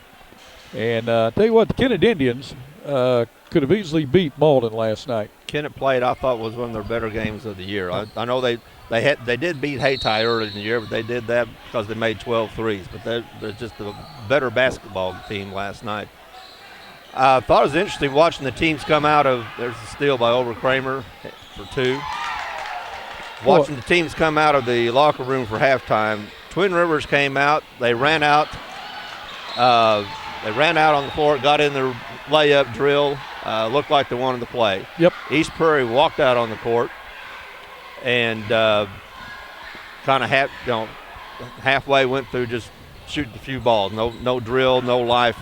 And tell you what, the Kennett Indians could have easily beat Malden last night. Kennett played, I thought, was one of their better games of the year. I know they did beat Hayti early in the year, but they did that because they made 12 threes. But they're just a better basketball team last night. I thought it was interesting watching the teams come out of, there's a steal by Oberkramer for 2. Watching the teams come out of the locker room for halftime. Twin Rivers came out, they ran out on the floor, got in their layup drill, looked like they wanted to play. Yep. East Prairie walked out on the court and kind of halfway went through just shooting a few balls. No drill, no life.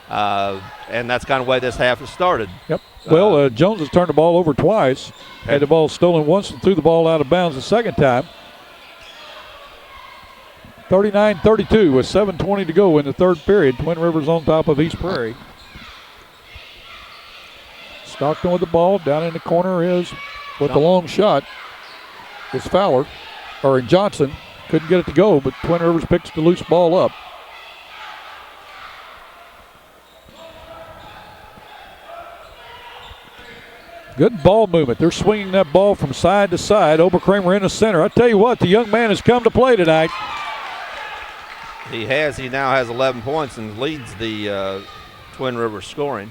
And that's kind of the way this half has started. Yep. Well, Jones has turned the ball over twice, had the ball stolen once and threw the ball out of bounds the second time. 39-32 with 7:20 to go in the third period. Twin Rivers on top of East Prairie. Stockton with the ball. Down in the corner is, with the long shot, is Fowler, or Johnson. Couldn't get it to go, but Twin Rivers picks the loose ball up. Good ball movement. They're swinging that ball from side to side. Oberkramer in the center. I tell you what, the young man has come to play tonight. He now has 11 points and leads the Twin Rivers scoring.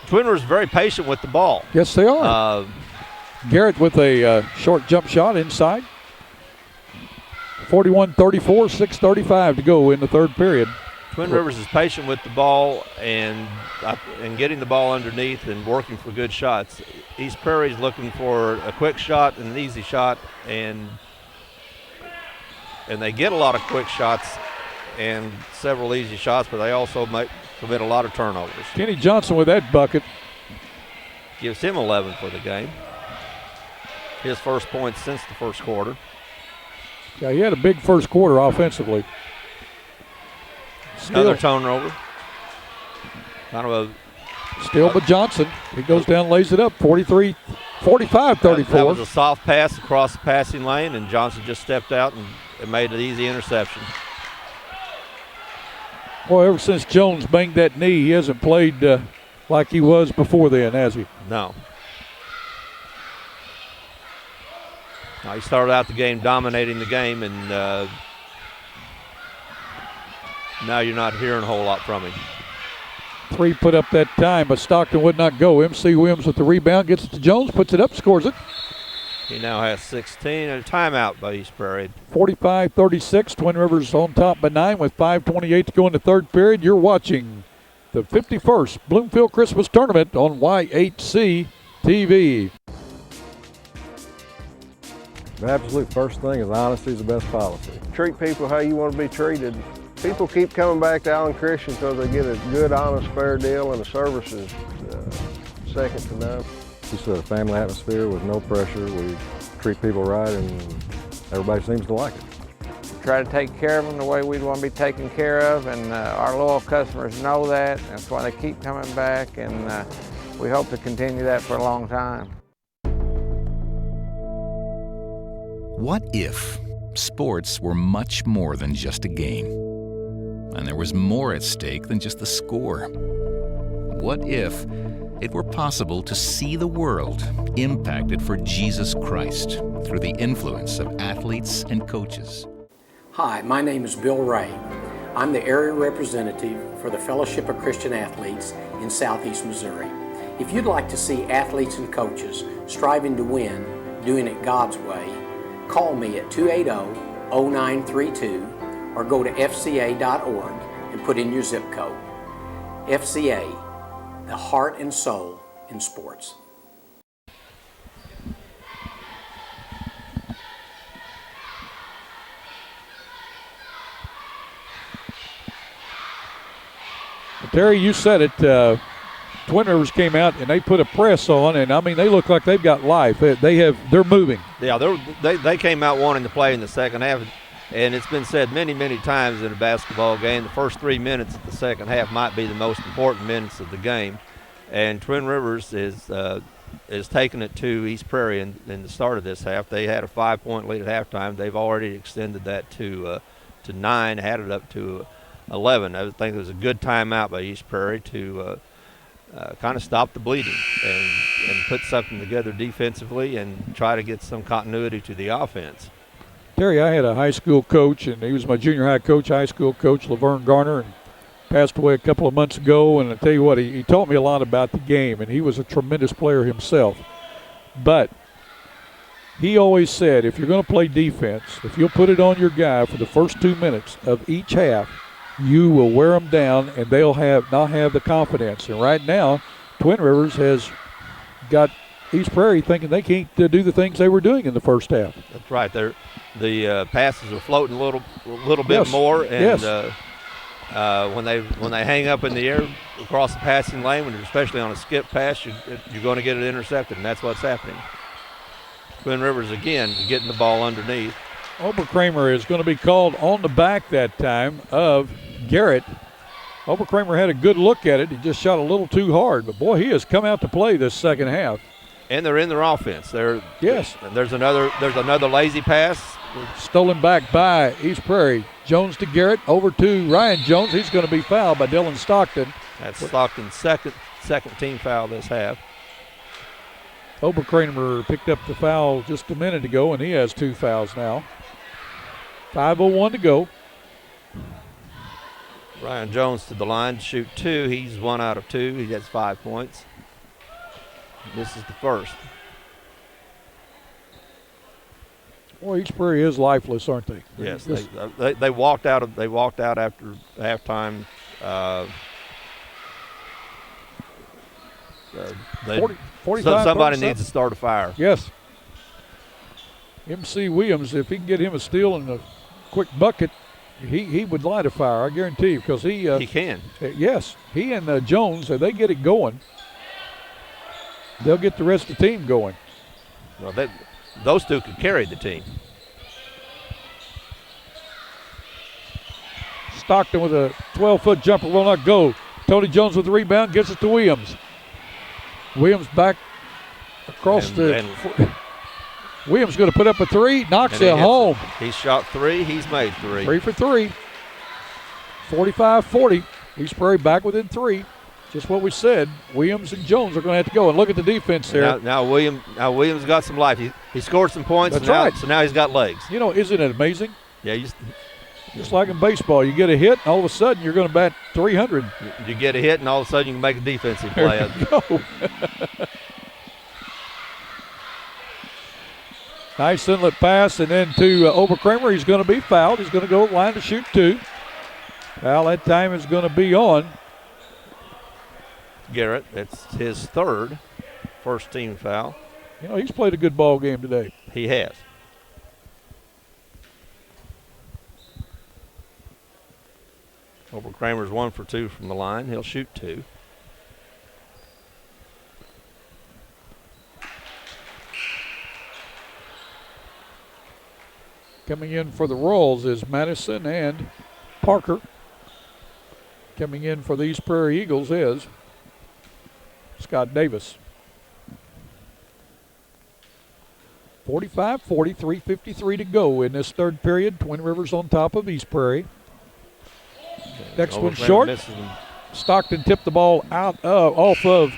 Twin Rivers very patient with the ball. Yes, they are. Garrett with a short jump shot inside. 41-34, 6:35 to go in the third period. Twin Rivers is patient with the ball and getting the ball underneath and working for good shots. East Prairie's looking for a quick shot and an easy shot, and they get a lot of quick shots and several easy shots, but they also commit a lot of turnovers. Kenny Johnson with that bucket. gives him 11 for the game. His first points since the first quarter. Yeah, he had a big first quarter offensively. Another turnover. Kind of a Still, but Johnson, he goes down, lays it up, 45-34. That was a soft pass across the passing lane, and Johnson just stepped out and made an easy interception. Boy, ever since Jones banged that knee, he hasn't played like he was before then, has he? No. Now, he started out the game dominating the game, and now you're not hearing a whole lot from him. 3 put up that time, but Stockton would not go. MC Williams with the rebound, gets it to Jones, puts it up, scores it. He now has 16 and a timeout by East Prairie. 45-36, Twin Rivers on top by 9 with 5:28 to go in the third period. You're watching the 51st Bloomfield Christmas Tournament on Y8C TV. The absolute first thing is honesty is the best policy. Treat people how you want to be treated. People keep coming back to Allen Christian because they get a good, honest, fair deal, and the service is second to none. Just a family atmosphere with no pressure. We treat people right, and everybody seems to like it. Try to take care of them the way we'd want to be taken care of, and our loyal customers know that. That's why they keep coming back, and we hope to continue that for a long time. What if sports were much more than just a game? And there was more at stake than just the score? What if it were possible to see the world impacted for Jesus Christ through the influence of athletes and coaches? Hi, my name is Bill Ray. I'm the area representative for the Fellowship of Christian Athletes in Southeast Missouri. If you'd like to see athletes and coaches striving to win, doing it God's way, call me at 280-0932 or go to fca.org and put in your zip code. FCA, the heart and soul in sports. Terry, you said it. Twin Rivers came out and they put a press on, and I mean they look like they've got life. They're moving. Yeah, they came out wanting to play in the second half, and it's been said many, many times in a basketball game, the first 3 minutes of the second half might be the most important minutes of the game, and Twin Rivers is taking it to East Prairie in the start of this half. They had a 5-point lead at halftime. They've already extended that to 9, had it up to 11. I think it was a good timeout by East Prairie to kind of stop the bleeding and put something together defensively and try to get some continuity to the offense. Terry, I had a high school coach, and he was my junior high coach, high school coach, Laverne Garner, and passed away a couple of months ago. And I tell you what, he taught me a lot about the game, and he was a tremendous player himself. But he always said, if you're going to play defense, if you'll put it on your guy for the first 2 minutes of each half, you will wear them down, and they'll not have the confidence. And right now, Twin Rivers has got East Prairie thinking they can't do the things they were doing in the first half. That's right. The passes are floating a little bit more, and when they hang up in the air across the passing lane, especially on a skip pass, you're going to get it intercepted, and that's what's happening. Twin Rivers again getting the ball underneath. Oberkramer is going to be called on the back that time of Garrett. Oberkramer had a good look at it. He just shot a little too hard. But, boy, he has come out to play this second half. And they're in their offense. Yes. There's another lazy pass. Stolen back by East Prairie. Jones to Garrett, over to Ryan Jones. He's going to be fouled by Dylan Stockton. That's Stockton's second team foul this half. Oberkramer picked up the foul just a minute ago, and he has 2 fouls now. 5:01 to go. Ryan Jones to the line to shoot 2. He's 1 out of 2. He has 5 points. This is the first. Boy, East Prairie is lifeless, aren't they? Yes, they walked out after halftime. Somebody needs to start a fire. Yes. MC Williams, if he can get him a steal and a quick bucket, he would light a fire, I guarantee you, because he can. Yes, he and Jones, they get it going. they'll get the rest of the team going. Well, those two could carry the team. Stockton with a 12-foot jumper will not go. Tony Jones with the rebound, gets it to Williams. Williams back across Williams going to put up a three, knocks it home. He shot three, he's made three. 3 for 3. 45-40. East Prairie back within 3. Just what we said. Williams and Jones are going to have to go. And look at the defense there. Now Williams got some life. He scored some points. That's right. So now he's got legs. You know, isn't it amazing? Yeah. Just like in baseball, you get a hit, and all of a sudden you're going to bat 300. You get a hit, and all of a sudden you can make a defensive play. There you go. Nice inlet pass, and then to Oberkramer. He's going to be fouled. He's going to go line to shoot 2. Foul that time is going to be on Garrett. That's his third first team foul. You know, he's played a good ball game today. He has. Oberkramer's 1 for 2 from the line. He'll shoot 2. Coming in for the Royals is Madison and Parker. Coming in for the East Prairie Eagles is Scott Davis. 45-40, 3:53 to go in this third period. Twin Rivers on top of East Prairie. Next one short. Stockton tipped the ball out off of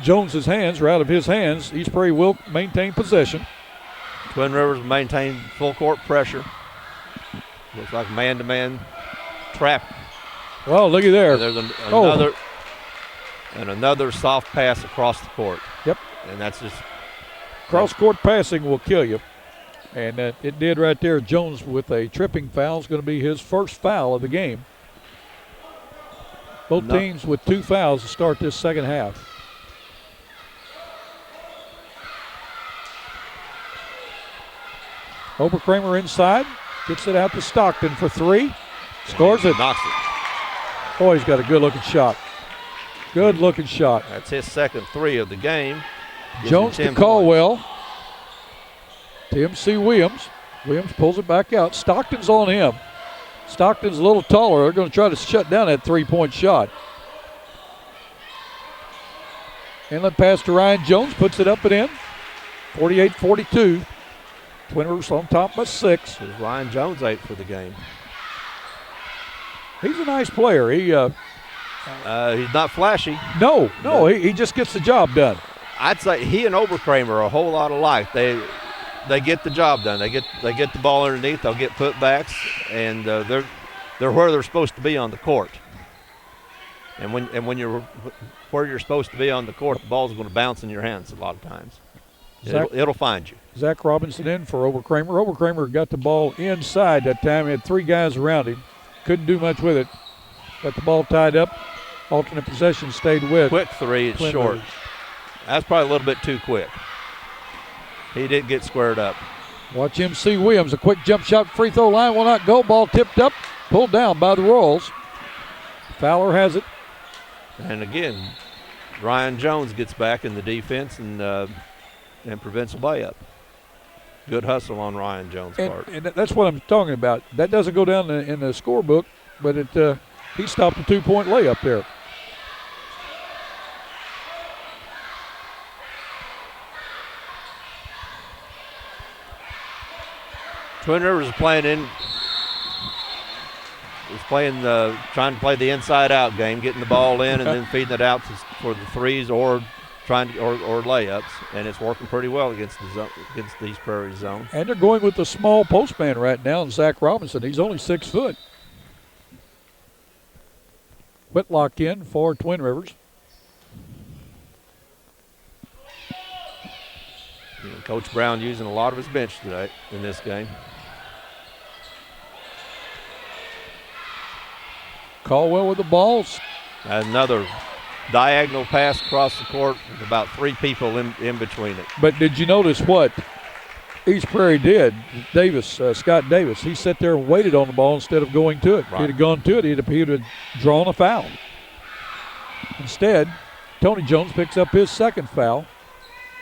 Jones's hands, or out of his hands. East Prairie will maintain possession. Twin Rivers maintain full court pressure. Looks like man-to-man trap. Well, looky there. And there's another soft pass across the court. Yep. And that's just cross-court passing will kill you. And it did right there. Jones with a tripping foul is going to be his first foul of the game. Both teams with 2 fouls to start this second half. Oberkramer inside. Gets it out to Stockton for 3. Scores it. Knocks it. Boy, he's got a good-looking shot. Good-looking shot. That's his second 3 of the game. Jones to Caldwell. To MC Williams. Williams pulls it back out. Stockton's on him. Stockton's a little taller. They're going to try to shut down that 3-point shot. Inlet pass to Ryan Jones. Puts it up and in. 48-42. Twin Rivers on top by 6. There's Ryan Jones 8 for the game. He's a nice player. He's not flashy. No, he just gets the job done. I'd say he and Oberkramer are a whole lot alike. They get the job done. They get the ball underneath. They'll get putbacks, and they're where they're supposed to be on the court. And when you're where you're supposed to be on the court, the ball's going to bounce in your hands a lot of times. It'll find you. Zach Robinson in for Oberkramer. Oberkramer got the ball inside that time. He had 3 guys around him. Couldn't do much with it. Got the ball tied up. Alternate possession stayed with. Quick 3, it's short. That's probably a little bit too quick. He did get squared up. Watch MC Williams. A quick jump shot, free throw line will not go. Ball tipped up, pulled down by the Royals. Fowler has it. And again, Ryan Jones gets back in the defense and prevents a layup. Good hustle on Ryan Jones' part. And that's what I'm talking about. That doesn't go down in the scorebook, but he stopped a 2-point layup there. Twin Rivers is trying to play the inside-out game, getting the ball in and then feeding it out for the threes or layups, and it's working pretty well against the East Prairie zone. And they're going with the small postman right now, and Zach Robinson. He's only 6 foot. Whitlock in for Twin Rivers. Coach Brown using a lot of his bench today in this game. Caldwell with the balls. Another diagonal pass across the court with about 3 people in between it. But did you notice what East Prairie did? Scott Davis, he sat there and waited on the ball instead of going to it. Right. If he'd have gone to it, he'd have drawn a foul. Instead, Tony Jones picks up his second foul.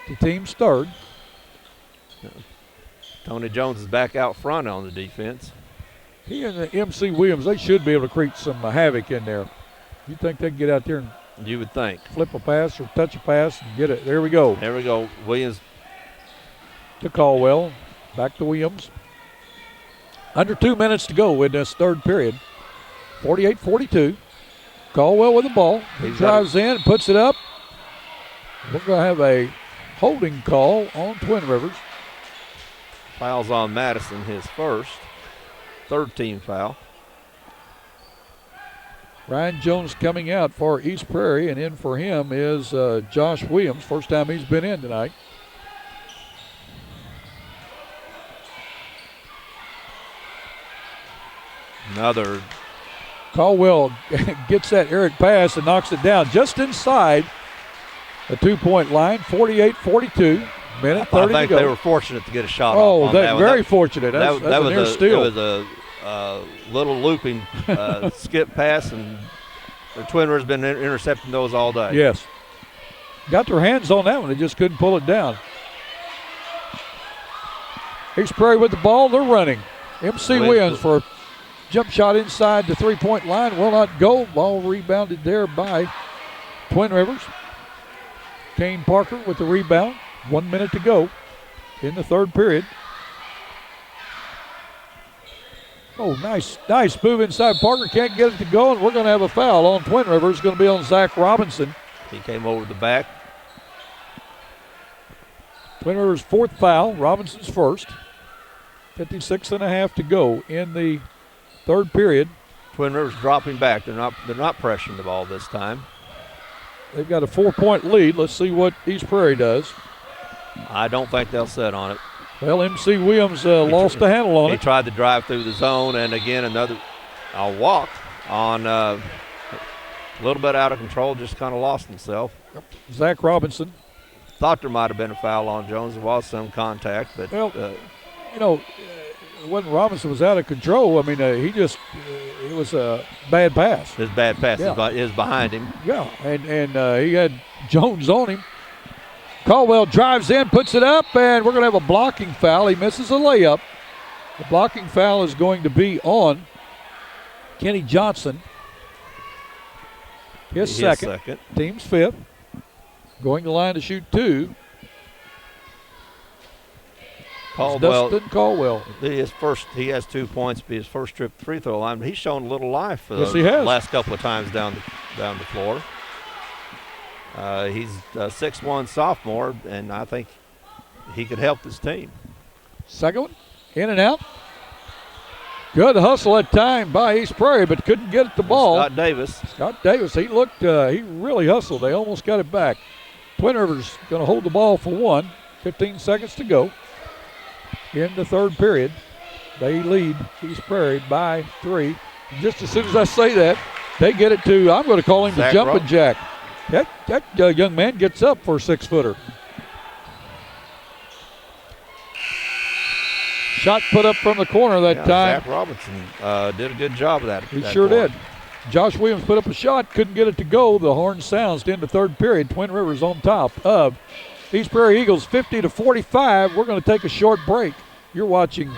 The team's third. Tony Jones is back out front on the defense. He and the MC Williams, they should be able to create some havoc in there. You think they can get out there and you would think flip a pass or touch a pass and get it? There we go. There we go. Williams to Caldwell. Back to Williams. Under 2 minutes to go in this third period. 48-42. Caldwell with the ball. He drives in and puts it up. We're going to have a holding call on Twin Rivers. Fouls on Madison, his first. Third team foul. Ryan Jones coming out for East Prairie, and in for him is Josh Williams. First time he's been in tonight. Another. Caldwell gets that Eric pass and knocks it down just inside the 2-point line. 48-42. Minute 30 to go. I think they were fortunate to get a shot. Oh, on they're that very fortunate. That's that a was near steal. It was a little looping skip pass, and the Twin Rivers been intercepting those all day. Yes. Got their hands on that one. They just couldn't pull it down. East Prairie with the ball. They're running. MC Williams for a jump shot inside the 3-point line. Will not go. Ball rebounded there by Twin Rivers. Kane Parker with the rebound. 1 minute to go in the third period. Oh, nice move inside. Parker can't get it to go, and we're going to have a foul on Twin Rivers. It's going to be on Zach Robinson. He came over the back. Twin Rivers' fourth foul, Robinson's first. 56.5 to go in the third period. Twin Rivers dropping back. They're not pressuring the ball this time. They've got a 4-point lead. Let's see what East Prairie does. I don't think they'll set on it. Well, MC Williams lost the handle on it. He tried to drive through the zone, and again another walk on a little bit out of control, just kind of lost himself. Zach Robinson. Thought there might have been a foul on Jones. There was some contact, but when Robinson was out of control, I mean, it was a bad pass. His bad pass is behind him. Yeah, and he had Jones on him. Caldwell drives in, puts it up, and we're going to have a blocking foul. He misses a layup. The blocking foul is going to be on Kenny Johnson. His second. Team's fifth. Going to line to shoot two. Dustin Caldwell. He has 2 points, be his first trip free throw line, but he's shown a little life for the last couple of times down the floor. He's a 6'1" sophomore, and I think he could help this team. Second one, in and out. Good hustle at time by East Prairie, but couldn't get at the ball. Scott Davis, he really hustled. They almost got it back. Twin Rivers going to hold the ball for one. 15 seconds to go in the third period. They lead East Prairie by 3. Just as soon as I say that, they get it to, I'm going to call him the jumping jack. That young man gets up for a 6-footer. Shot put up from the corner that time. Zach Robinson did a good job of that. He sure did. Josh Williams put up a shot, couldn't get it to go. The horn sounds to end the third period. Twin Rivers on top of East Prairie Eagles 50-45. We're going to take a short break. You're watching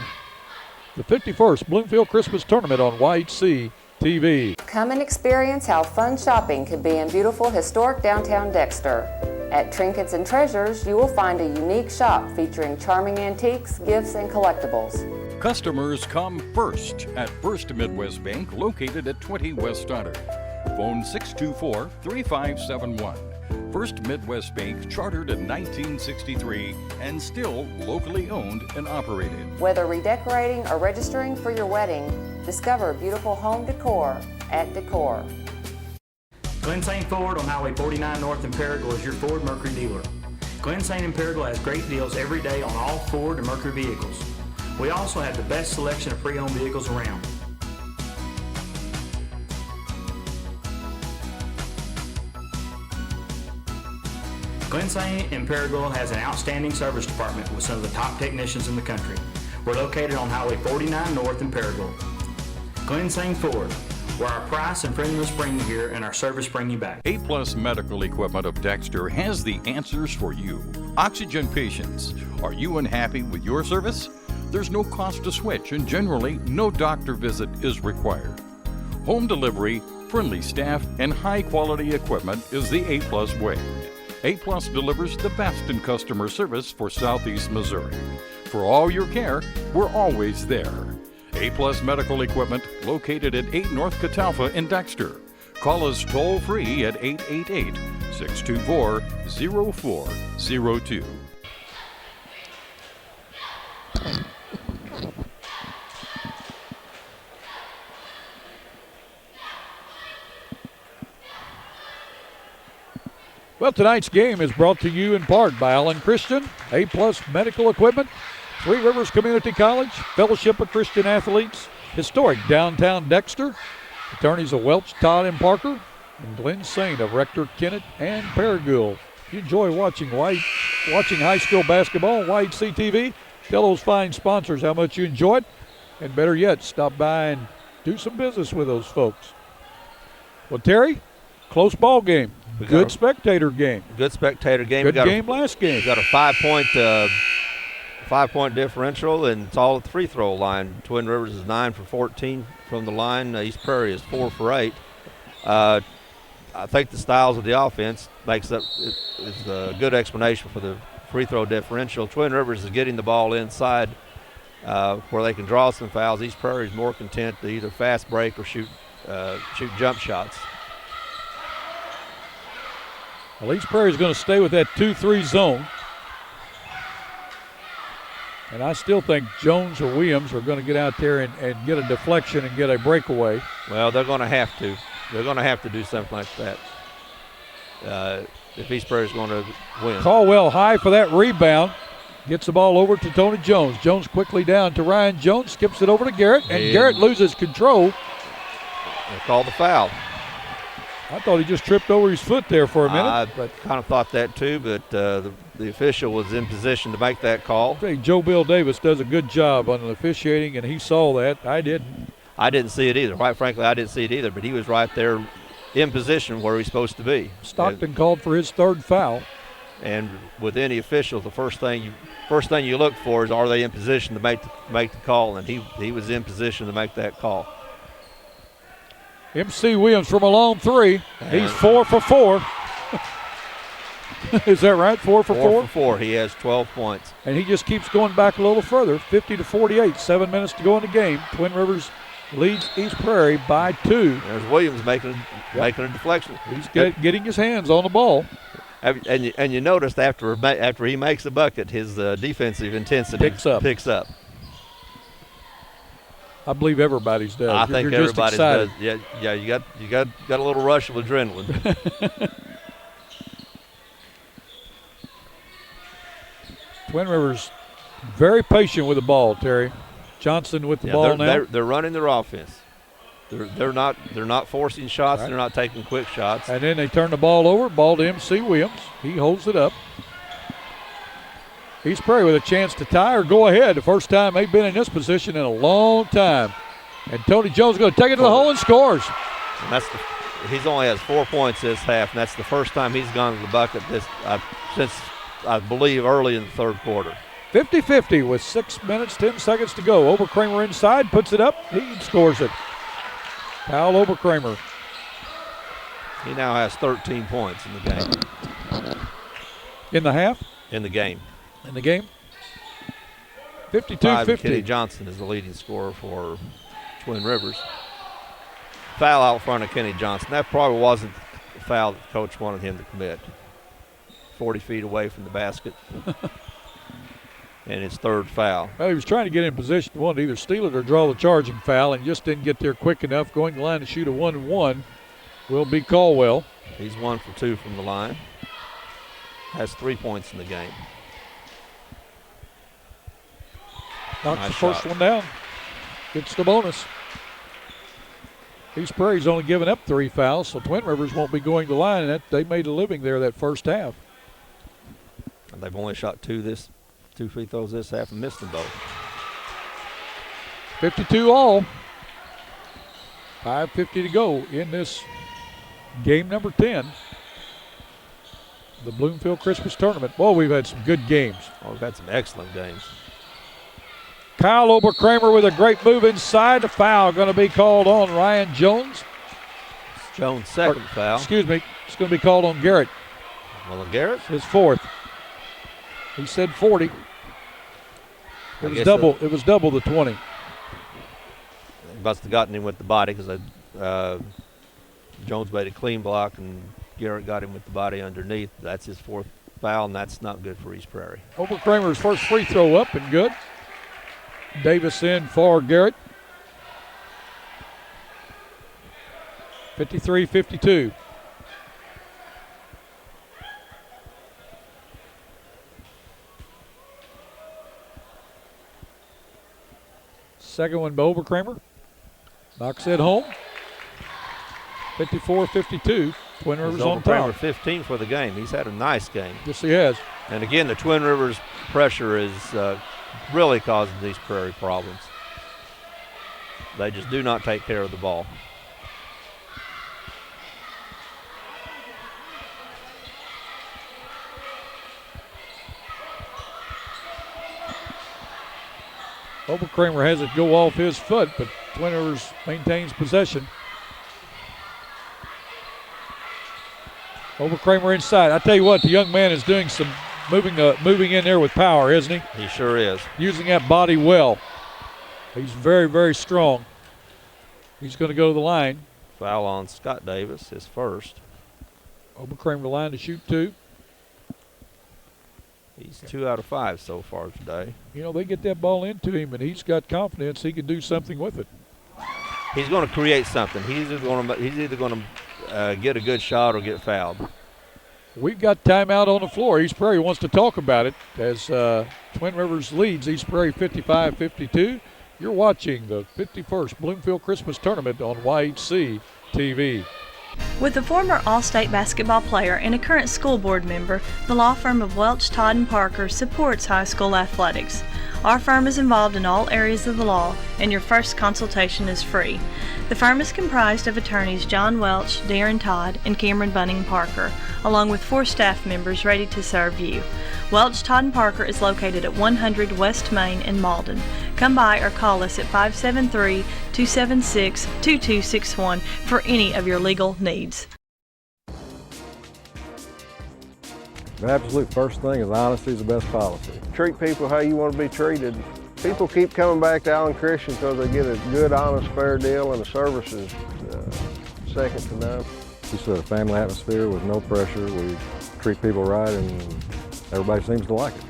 the 51st Bloomfield Christmas Tournament on YHC TV. Come and experience how fun shopping can be in beautiful historic downtown Dexter. At Trinkets and Treasures, you will find a unique shop featuring charming antiques, gifts, and collectibles. Customers come first at First Midwest Bank, located at 20 West Stoddard. Phone 624-3571. First Midwest Bank, chartered in 1963 and still locally owned and operated. Whether redecorating or registering for your wedding, discover beautiful home decor at Decor. Glen St. Ford on Highway 49 North in Paragould is your Ford Mercury dealer. Glen St. in Paragould has great deals every day on all Ford and Mercury vehicles. We also have the best selection of pre-owned vehicles around. Glen St. in Paragould has an outstanding service department with some of the top technicians in the country. We're located on Highway 49 North in Paragould. Glen St. Ford, where our price and friendliness bring you here and our service bring you back. A-Plus Medical Equipment of Dexter has the answers for you. Oxygen patients, are you unhappy with your service? There's no cost to switch, and generally, no doctor visit is required. Home delivery, friendly staff, and high-quality equipment is the A-Plus way. A-Plus delivers the best in customer service for Southeast Missouri. For all your care, we're always there. A-Plus Medical Equipment, located at 8 North Catalpa in Dexter. Call us toll-free at 888-624-0402. Well, tonight's game is brought to you in part by Allen Christian, A-Plus Medical Equipment, Three Rivers Community College, Fellowship of Christian Athletes, historic downtown Dexter, attorneys of Welch, Todd, and Parker, and Glenn Saint of Rector, Kennett, and Paragould. If you enjoy watching high school basketball on YHC TV, tell those fine sponsors how much you enjoy it, and better yet, stop by and do some business with those folks. Well, Terry, close ball game. Good spectator game. Good spectator game. Good game last game. We got a 5-point differential, and it's all at the free throw line. Twin Rivers is 9 for 14 from the line. East Prairie is 4 for 8. I think the styles of the offense is a good explanation for the free throw differential. Twin Rivers is getting the ball inside where they can draw some fouls. East Prairie is more content to either fast break or shoot jump shots. Well, East Prairie is going to stay with that 2-3 zone. And I still think Jones or Williams are going to get out there and get a deflection and get a breakaway. Well, they're going to have to. They're going to have to do something like that if East Prairie is going to win. Caldwell high for that rebound. Gets the ball over to Tony Jones. Jones quickly down to Ryan Jones. Skips it over to Garrett. And Garrett loses control. They call the foul. I thought he just tripped over his foot there for a minute. I kind of thought that too, but the official was in position to make that call. I think Joe Bill Davis does a good job on the officiating, and he saw that. I didn't. I didn't see it either. Quite frankly, I didn't see it either, but he was right there in position where he's supposed to be. Stockton called for his third foul. And with any official, the first thing you look for is, are they in position to make the call? And he was in position to make that call. MC Williams from a long three. He's 4 for 4. Is that right? 4 for 4? 4 for 4. He has 12 points. And he just keeps going back a little further. 50-48. 7 minutes to go in the game. Twin Rivers leads East Prairie by 2. There's Williams making a deflection. He's getting his hands on the ball. And you noticed after he makes a bucket, his defensive intensity picks up. I believe everybody's does. I think everybody's does. Yeah. You got a little rush of adrenaline. Twin Rivers very patient with the ball, Terry. Johnson with the ball now. They're running their offense. They're not forcing shots. Right. They're not taking quick shots. And then they turn the ball over. Ball to MC Williams. He holds it up. East Prairie with a chance to tie or go ahead. The first time they've been in this position in a long time. And Tony Jones is going to take it to the hole and scores. And he's only has 4 points this half, and that's the first time he's gone to the bucket since I believe early in the third quarter. 50-50 with 6 minutes, 10 seconds to go. Oberkramer inside, puts it up. He scores it. Foul Oberkramer. He now has 13 points in the game. In the half? In the game. In the game? 52-50. Kenny Johnson is the leading scorer for Twin Rivers. Foul out front of Kenny Johnson. That probably wasn't the foul that the coach wanted him to commit. 40 feet away from the basket. And his third foul. Well, he was trying to get in position. He wanted to either steal it or draw the charging foul and just didn't get there quick enough. Going to the line to shoot a 1-1 will be Caldwell. He's 1 for 2 from the line. Has 3 points in the game. Knocks the first one down. Gets the bonus. East Prairie's only given up 3 fouls, so Twin Rivers won't be going to the line. And they made a living there that first half. And they've only shot 2 free throws this half and missed them both. 52 all. 5:50 to go in this game number 10. The Bloomfield Christmas Tournament. Boy, we've had some good games. Oh, we've had some excellent games. Kyle Oberkramer with a great move inside. A foul going to be called on Ryan Jones. It's Jones' second foul. Excuse me. It's going to be called on Garrett. Well, Garrett? His fourth. He said 40. It was double. It was double the 20. Must have gotten him with the body because Jones made a clean block and Garrett got him with the body underneath. That's his fourth foul, and that's not good for East Prairie. Oberkramer's first free throw up and good. Davis in for Garrett. 53-52. Second one by Oberkramer. Knocks it home. 54-52. Twin Rivers on top. 15 for the game. He's had a nice game. Yes, he has. And again, the Twin Rivers pressure is really causing these Prairie problems. They just do not take care of the ball. Oberkramer has it go off his foot, but Twin Rivers maintains possession. Oberkramer inside. I tell you what, the young man is doing some moving in there with power, isn't he? He sure is. Using that body well. He's very, very strong. He's going to go to the line. Foul on Scott Davis, his first. Oberkramer the line to shoot 2. He's 2 out of 5 so far today. You know, they get that ball into him, and he's got confidence he can do something with it. He's going to create something. He's either going to get a good shot or get fouled. We've got timeout on the floor. East Prairie wants to talk about it as Twin Rivers leads East Prairie 55-52. You're watching the 51st Bloomfield Christmas Tournament on YHC TV. With a former All-State basketball player and a current school board member, the law firm of Welch, Todd & Parker supports high school athletics. Our firm is involved in all areas of the law, and your first consultation is free. The firm is comprised of attorneys John Welch, Darren Todd, and Cameron Bunning Parker, along with 4 staff members ready to serve you. Welch, Todd & Parker is located at 100 West Main in Malden. Come by or call us at 573-276-2261 for any of your legal needs. The absolute first thing is honesty is the best policy. Treat people how you want to be treated. People keep coming back to Allen Christian because they get a good, honest, fair deal, and the service is second to none. Just a family atmosphere with no pressure. We treat people right, and everybody seems to like it.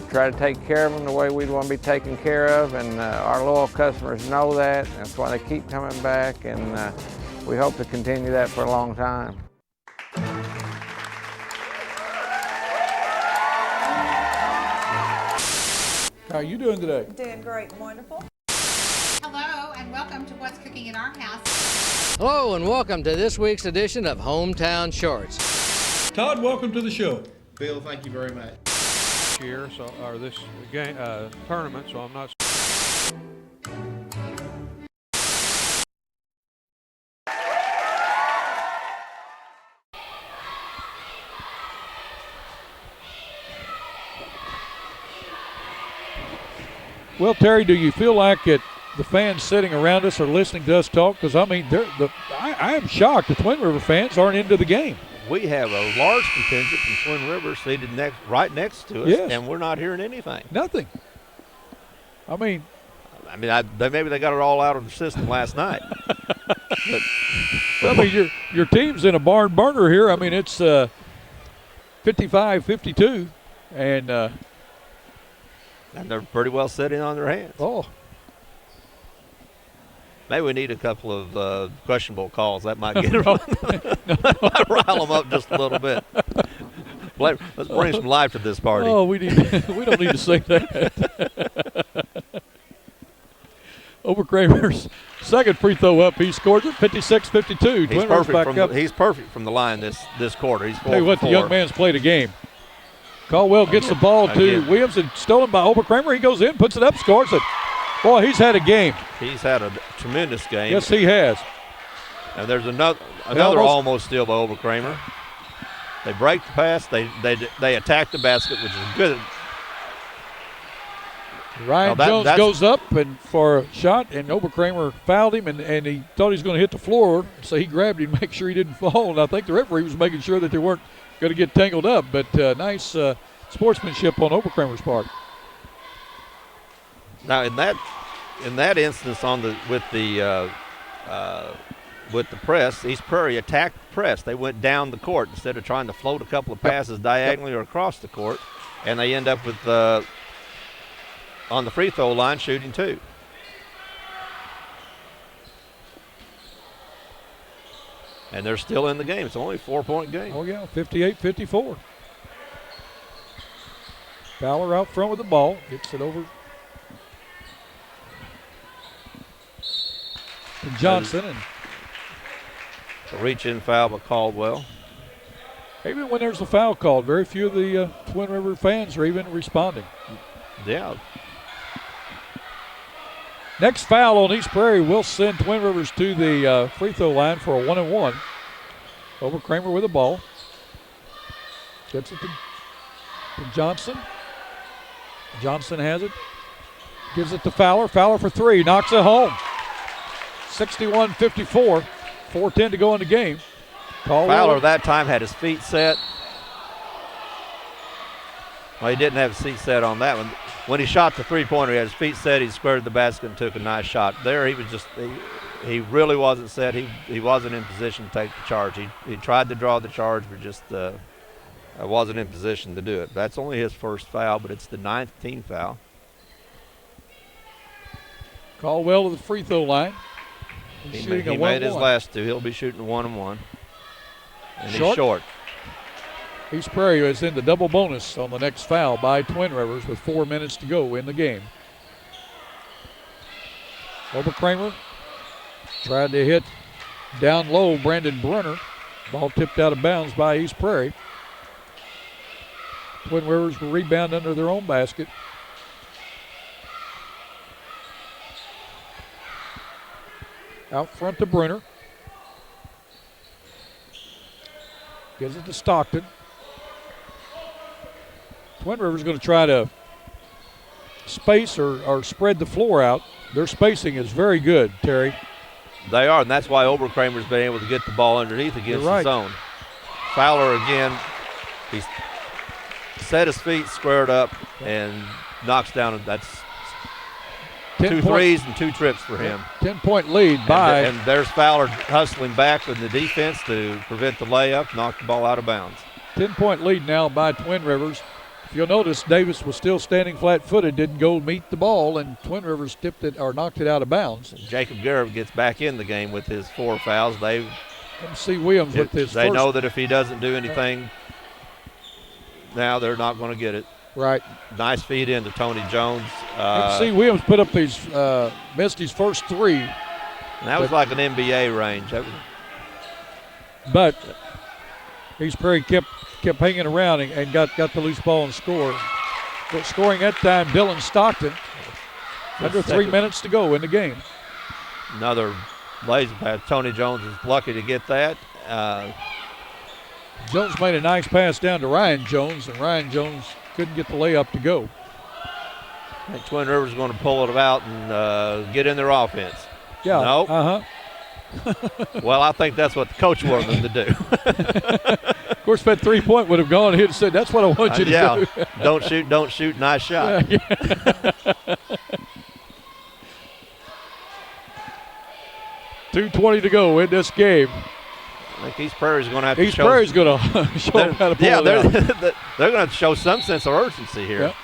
We try to take care of them the way we'd want to be taken care of, and our loyal customers know that. That's why they keep coming back, and we hope to continue that for a long time. How are you doing today? Doing great, wonderful. Hello, and welcome to What's Cooking in Our House. Hello, and welcome to this week's edition of Hometown Shorts. Todd, welcome to the show. Bill, thank you very much. Year, or this game tournament, so I'm not. Well, Terry, do you feel like the fans sitting around us are listening to us talk? Because, I mean, I am shocked the Twin River fans aren't into the game. We have a large contingent from Twin River seated right next to us, yes, and we're not hearing anything. Nothing. I mean, maybe they got it all out of the system last night. But, I mean, your team's in a barn burner here. I mean, it's 55-52, and they're pretty well sitting on their hands. Oh. Maybe we need a couple of questionable calls. That might get them, rile them up just a little bit. Let's bring some life to this party. Oh, we don't need to say that. Oberkramer's second free throw up. He scores it 56-52. He's perfect from the line this quarter. He's 4 Tell you what, the young man's played a game. Caldwell gets the ball to Williams and stolen by Oberkramer. He goes in, puts it up, scores it. Boy, he's had a game. He's had a tremendous game. Yes, he has. And there's another almost steal by Oberkramer. They break the pass. They attack the basket, which is good. Ryan Jones goes up and for a shot, and Oberkramer fouled him, and he thought he was going to hit the floor, so he grabbed him to make sure he didn't fall. And I think the referee was making sure that they weren't going to get tangled up. But nice sportsmanship on Oberkramer's part. Now in that instance with the press, East Prairie attacked the press. They went down the court instead of trying to float a couple of passes diagonally or across the court, and they end up with on the free throw line shooting 2. And they're still in the game. It's only a 4-point game. Oh, yeah, 58-54. Fowler out front with the ball. Gets it over to Johnson. And a reach-in foul by Caldwell. Even when there's a foul called, very few of the Twin River fans are even responding. Yeah. Next foul on East Prairie will send Twin Rivers to the free throw line for a 1-and-1. Oberkramer with the ball. Gets it to Johnson. Johnson has it. Gives it to Fowler. Fowler for 3. Knocks it home. 61-54. 4:10 to go in the game. Fowler that time had his feet set. Well, he didn't have his feet set on that one. When he shot the three-pointer, he had his feet set. He squared the basket and took a nice shot. There, he was just he really wasn't set. He wasn't in position to take the charge. He tried to draw the charge, but just wasn't in position to do it. That's only his first foul, but it's the 9th team foul. Caldwell to the free throw line. He made his last 2. He'll be shooting 1-and-1. And short. He's short. East Prairie is in the double bonus on the next foul by Twin Rivers with 4 minutes to go in the game. Oberkramer tried to hit down low Brandon Brunner. Ball tipped out of bounds by East Prairie. Twin Rivers will rebound under their own basket. Out front to Brunner. Gives it to Stockton. Twin River's going to try to space or spread the floor out. Their spacing is very good, Terry. They are, and that's why Oberkramer's been able to get the ball underneath against the zone. Fowler again, he's set his feet squared up and knocks down. That's 2 threes and 2 trips for him. 10-point lead by. And there's Fowler hustling back in the defense to prevent the layup, knock the ball out of bounds. 10-point lead now by Twin Rivers. If you'll notice, Davis was still standing flat-footed, didn't go meet the ball, and Twin Rivers tipped it or knocked it out of bounds. And Jacob Garrett gets back in the game with his 4 fouls. MC Williams with his They know that if he doesn't do anything now, they're not going to get it. Right. Nice feed into Tony Jones. MC Williams put up missed his first 3. And that was like an NBA range. But East Prairie kept hanging around and got the loose ball and scored. But scoring that time, Dylan Stockton. Under 3 minutes to go in the game. Another lazy pass. Tony Jones is lucky to get that. Jones made a nice pass down to Ryan Jones, and Ryan Jones couldn't get the layup to go. I think Twin Rivers is going to pull it out and get in their offense. Yeah. No. Uh-huh. Well, I think that's what the coach wanted them to do. Of course, if that 3-point would have gone, he'd have said, "That's what I want you to do." Don't shoot, nice shot. Yeah. 2:20 to go in this game. I think East Prairie's going to have to East Prairie's going to show them how to pull it out. They're going to have to show some sense of urgency here. Yep.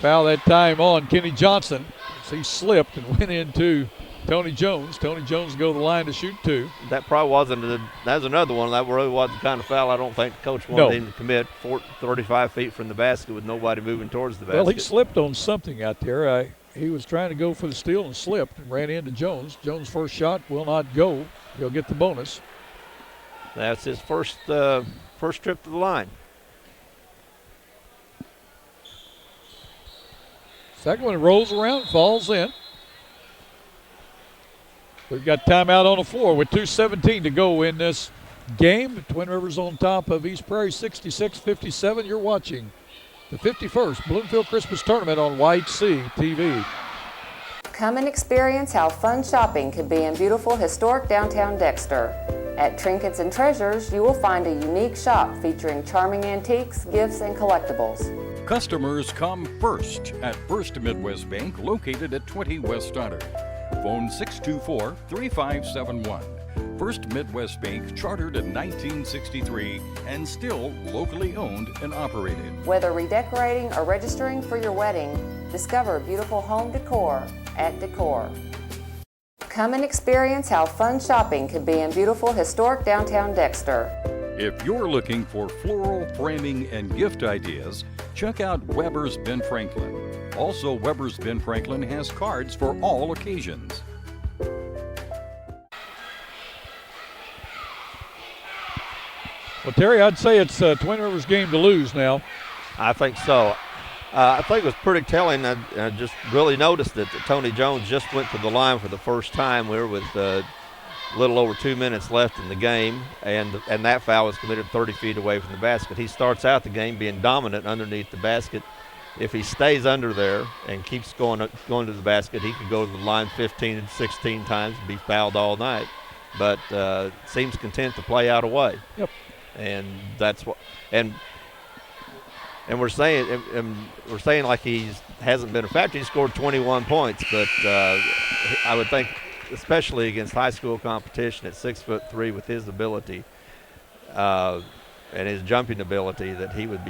Foul that time on Kenny Johnson. He slipped and went into Tony Jones. Tony Jones go to the line to shoot 2. That probably wasn't that was another one. That really wasn't the kind of foul I don't think the coach wanted him to commit 35 feet from the basket with nobody moving towards the basket. Well, he slipped on something out there. He was trying to go for the steal and slipped and ran into Jones. Jones' first shot will not go. He'll get the bonus. That's his first trip to the line. Second one rolls around, falls in. We've got timeout on the floor with 2:17 to go in this game. Twin Rivers on top of East Prairie 66-57. You're watching the 51st Bloomfield Christmas Tournament on White Sea TV. Come and experience how fun shopping can be in beautiful historic downtown Dexter. At Trinkets and Treasures, you will find a unique shop featuring charming antiques, gifts, and collectibles. Customers come first at First Midwest Bank, located at 20 West Stoddard. Phone 624-3571. First Midwest Bank, chartered in 1963 and still locally owned and operated. Whether redecorating or registering for your wedding, discover beautiful home decor at Decor. Come and experience how fun shopping can be in beautiful historic downtown Dexter. If you're looking for floral framing and gift ideas, check out Weber's Ben Franklin. Also, Weber's Ben Franklin has cards for all occasions. Well, Terry, I'd say it's Twin Rivers' game to lose now. I think so. I think it was pretty telling. I just really noticed that Tony Jones just went to the line for the first time. We were with a little over 2 minutes left in the game, and that foul was committed 30 feet away from the basket. He starts out the game being dominant underneath the basket. If he stays under there and keeps going to the basket, he could go to the line 15 and 16 times and be fouled all night. But seems content to play out away. Yep. And that's what. And we're saying like he hasn't been a factor. He scored 21 points, but I would think, especially against high school competition at 6'3", with his ability and his jumping ability, that he could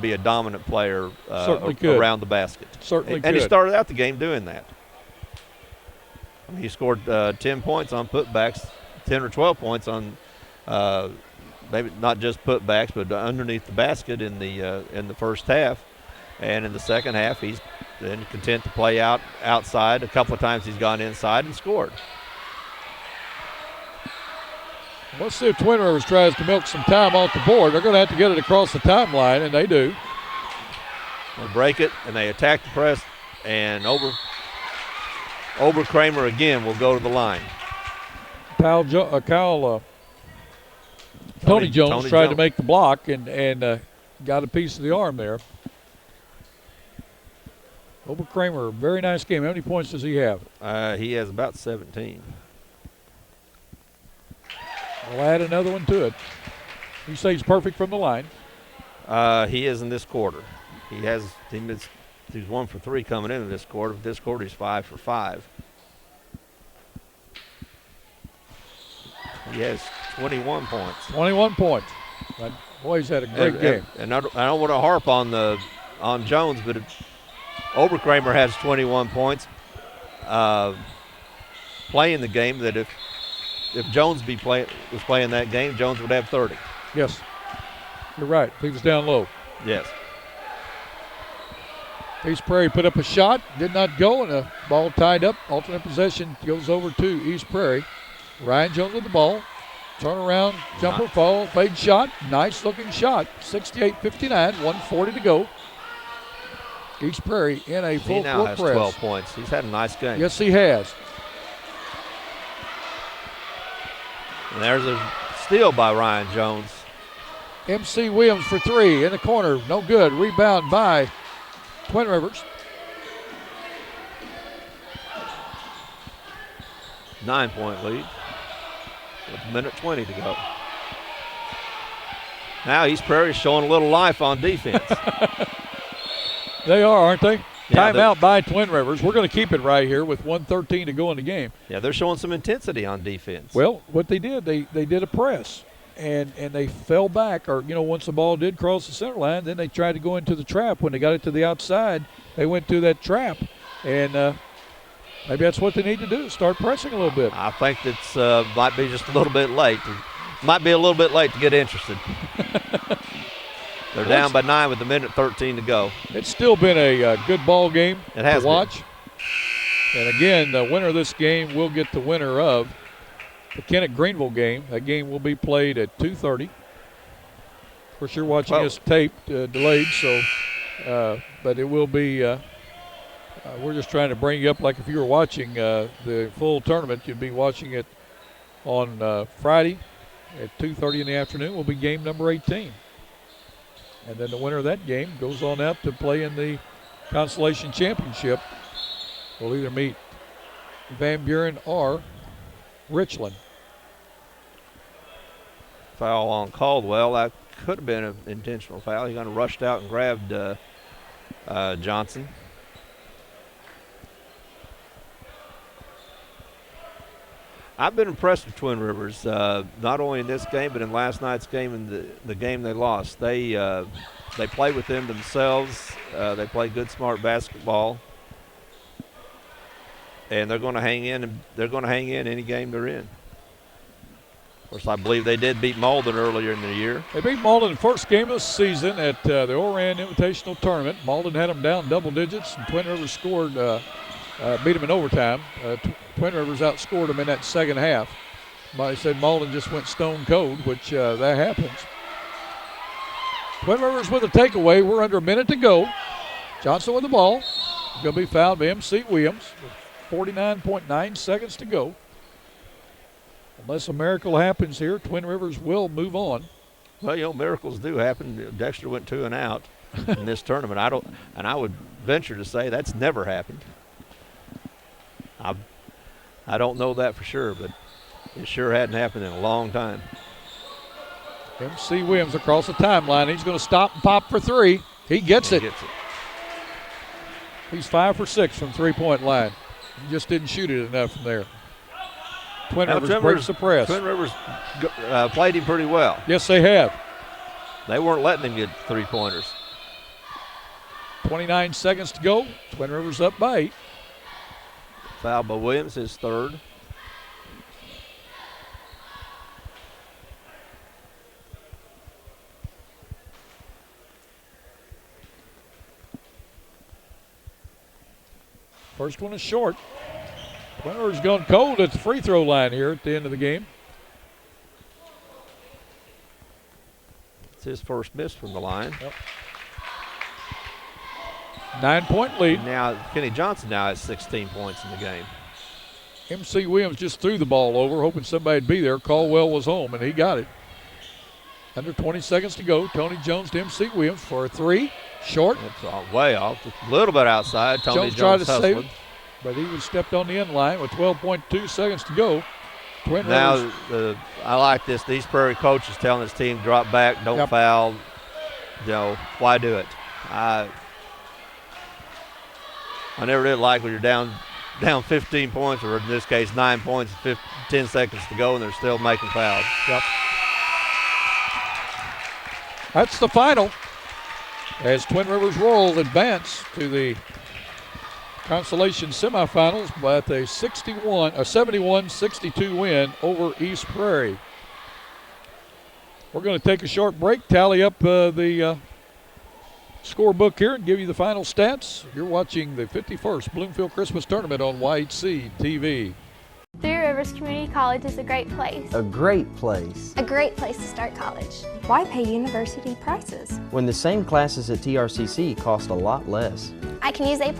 be a dominant player around the basket. Certainly could. And he started out the game doing that. I mean, he scored 10 points on putbacks, 10 or 12 points on. Maybe not just putbacks, but underneath the basket in the first half, and in the second half he's been content to play outside. A couple of times he's gone inside and scored. Let's see if Twin Rivers tries to milk some time off the board. They're going to have to get it across the timeline, and they do. They break it and they attack the press, and Kramer again will go to the line. Tony Jones tried to make the block and got a piece of the arm there. Kramer, very nice game. How many points does he have? He has about 17. We'll add another one to it. You say he's perfect from the line. He is in this quarter. He's 1 for 3 coming into this quarter. This quarter he's 5 for 5. He has 21 points. 21 points. Boy, he's had a great game. And I don't want to harp on Jones, but Oberkramer has 21 points playing the game. That if Jones was playing that game, Jones would have 30. Yes, you're right. He was down low. Yes. East Prairie put up a shot, did not go, and a ball tied up. Alternate possession goes over to East Prairie. Ryan Jones with the ball. Turn around, jumper, fall, fade shot. Nice looking shot. 68-59, 1:40 to go. East Prairie in a full court press. He now has 12 points. He's had a nice game. Yes, he has. And there's a steal by Ryan Jones. MC Williams for 3 in the corner. No good. Rebound by Twin Rivers. 9-point lead with 1:20 to go. Now East Prairie is showing a little life on defense. They are, aren't they? Yeah, Timeout by Twin Rivers. We're going to keep it right here with 1:13 to go in the game. Yeah, they're showing some intensity on defense. Well, what they did, they did a press, and they fell back, or, once the ball did cross the center line, then they tried to go into the trap. When they got it to the outside, they went through that trap, and maybe that's what they need to do, start pressing a little bit. I think it's might be just a little bit late. Might be a little bit late to get interested. They're down by 9 with 1:13 to go. It's still been a good ball game to watch. And again, the winner of this game will get the winner of the Kennett-Greenville game. That game will be played at 2:30. Of course, you're watching this tape delayed, so but it will be We're just trying to bring you up like if you were watching the full tournament, you'd be watching it on Friday at 2:30 in the afternoon will be game number 18. And then the winner of that game goes on out to play in the Consolation Championship. We'll either meet Van Buren or Richland. Foul on Caldwell. That could have been an intentional foul. He kind of rushed out and grabbed Johnson. I've been impressed with Twin Rivers, not only in this game, but in last night's game and the game they lost. They play within themselves. They play good, smart basketball, and they're going to hang in. And they're going to hang in any game they're in. Of course, I believe they did beat Malden earlier in the year. They beat Malden the first game of the season at the Oran Invitational Tournament. Malden had them down double digits, and Twin Rivers scored. Beat them in overtime. Twin Rivers outscored them in that second half. Somebody said Malden just went stone cold, which that happens. Twin Rivers with a takeaway. We're under a minute to go. Johnson with the ball. Going to be fouled by MC Williams with 49.9 seconds to go. Unless a miracle happens here, Twin Rivers will move on. Well, you know, miracles do happen. Dexter went 2 and out in this tournament. I would venture to say that's never happened. I don't know that for sure, but it sure hadn't happened in a long time. MC Williams across the timeline. He's going to stop and pop for 3. He gets it. He's 5 for 6 from three-point line. He just didn't shoot it enough from there. Twin Rivers breaks the press. Twin Rivers played him pretty well. Yes, they have. They weren't letting him get three-pointers. 29 seconds to go. Twin Rivers up by 8. Foul by Williams, his third. First one is short. Twin Rivers gone cold at the free throw line here at the end of the game. It's his first miss from the line. Yep. 9-point lead. Now, Kenny Johnson now has 16 points in the game. MC Williams just threw the ball over, hoping somebody'd be there. Caldwell was home, and he got it. Under 20 seconds to go. Tony Jones to MC Williams for a 3. Short. It's way off. Just a little bit outside. Tony Jones tried to save it, but he was stepped on the end line with 12.2 seconds to go. Twin Rivers. Now, I like this. These Prairie coaches telling his team, drop back, don't foul. You know, why do it? I never did like when you're down 15 points, or in this case 9 points, 10 seconds to go, and they're still making fouls. Yep. That's the final. As Twin Rivers Rural advance to the Consolation semifinals with a 71-62 win over East Prairie. We're going to take a short break, tally up the scorebook here and give you the final stats. You're watching the 51st Bloomfield Christmas Tournament on YHC TV. Three Rivers Community College is a great place. A great place. A great place to start college. Why pay university prices? When the same classes at TRCC cost a lot less. I can use A+.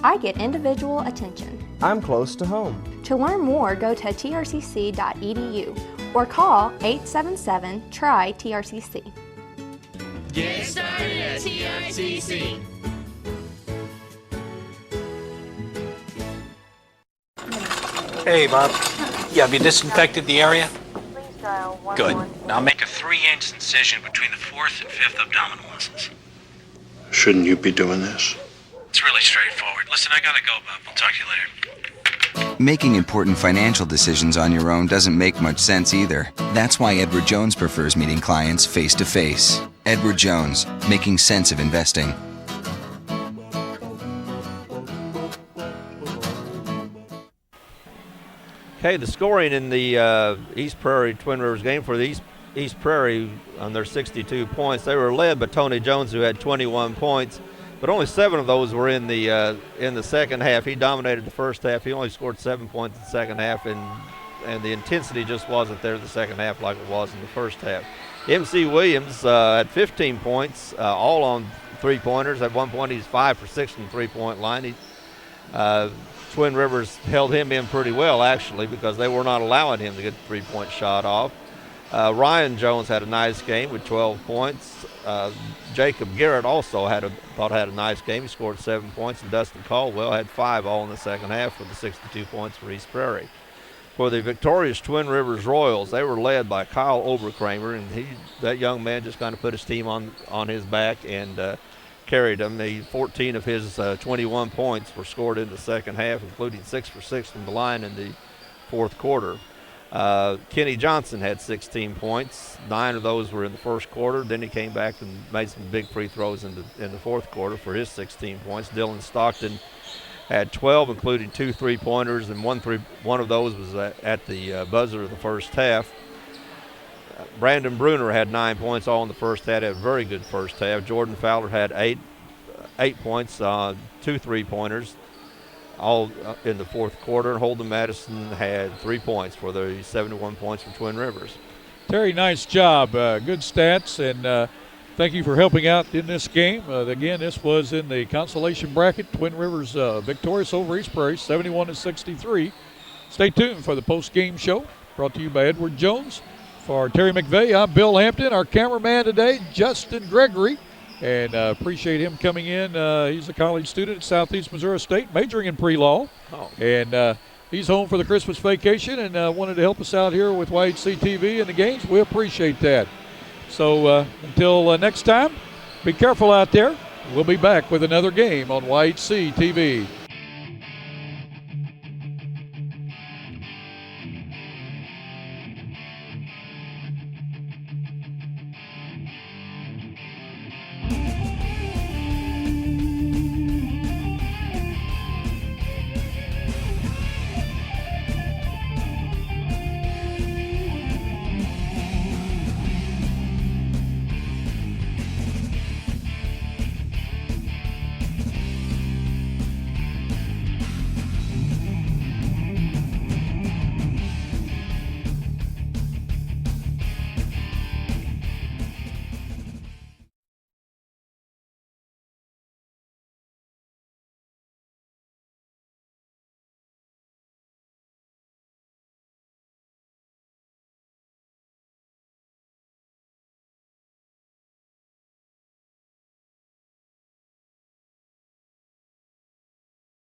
I get individual attention. I'm close to home. To learn more, go to trcc.edu or call 877-TRY-TRCC. Get started at TRCC. Hey, Bob. Yeah, have you disinfected the area? Good. Now make a 3-inch incision between the 4th and 5th abdominal muscles. Shouldn't you be doing this? It's really straightforward. Listen, I gotta go, Bob. We'll talk to you later. Making important financial decisions on your own doesn't make much sense either. That's why Edward Jones prefers meeting clients face-to-face. Edward Jones, making sense of investing. Okay, the scoring in the East Prairie Twin Rivers game for the East Prairie on their 62 points. They were led by Tony Jones, who had 21 points, but only 7 of those were in the second half. He dominated the first half. He only scored 7 points in the second half, and the intensity just wasn't there in the second half like it was in the first half. MC Williams had 15 points, all on three-pointers. At one point, he's 5 for 6 from the three-point line. Twin Rivers held him in pretty well, actually, because they were not allowing him to get the three-point shot off. Ryan Jones had a nice game with 12 points. Jacob Garrett also had a nice game. He scored 7 points, and Dustin Caldwell had 5 all in the second half for the 62 points for East Prairie. For the victorious Twin Rivers Royals, they were led by Kyle Oberkramer, and that young man just kind of put his team on his back and carried them. 14 of his 21 points were scored in the second half, including 6 for 6 from the line in the fourth quarter. Kenny Johnson had 16 points. 9 of those were in the first quarter. Then he came back and made some big free throws in the fourth quarter for his 16 points. Dylan Stockton had 12, including 2 3-pointers, and one of those was at the buzzer of the first half. Brandon Bruner had 9 points all in the first half. Had a very good first half. Jordan Fowler had 8 points, 2 3-pointers, all in the fourth quarter. And Holden Madison had 3 points for the 71 points for Twin Rivers. Terry, nice job. Good stats, and thank you for helping out in this game. Again, this was in the consolation bracket. Twin Rivers victorious over East Prairie, 71-63. Stay tuned for the post-game show, brought to you by Edward Jones. For Terry McVeigh, I'm Bill Hampton. Our cameraman today, Justin Gregory, and appreciate him coming in. He's a college student at Southeast Missouri State, majoring in pre-law, and he's home for the Christmas vacation and wanted to help us out here with YHC TV and the games. We appreciate that. So until next time, be careful out there. We'll be back with another game on YHC TV.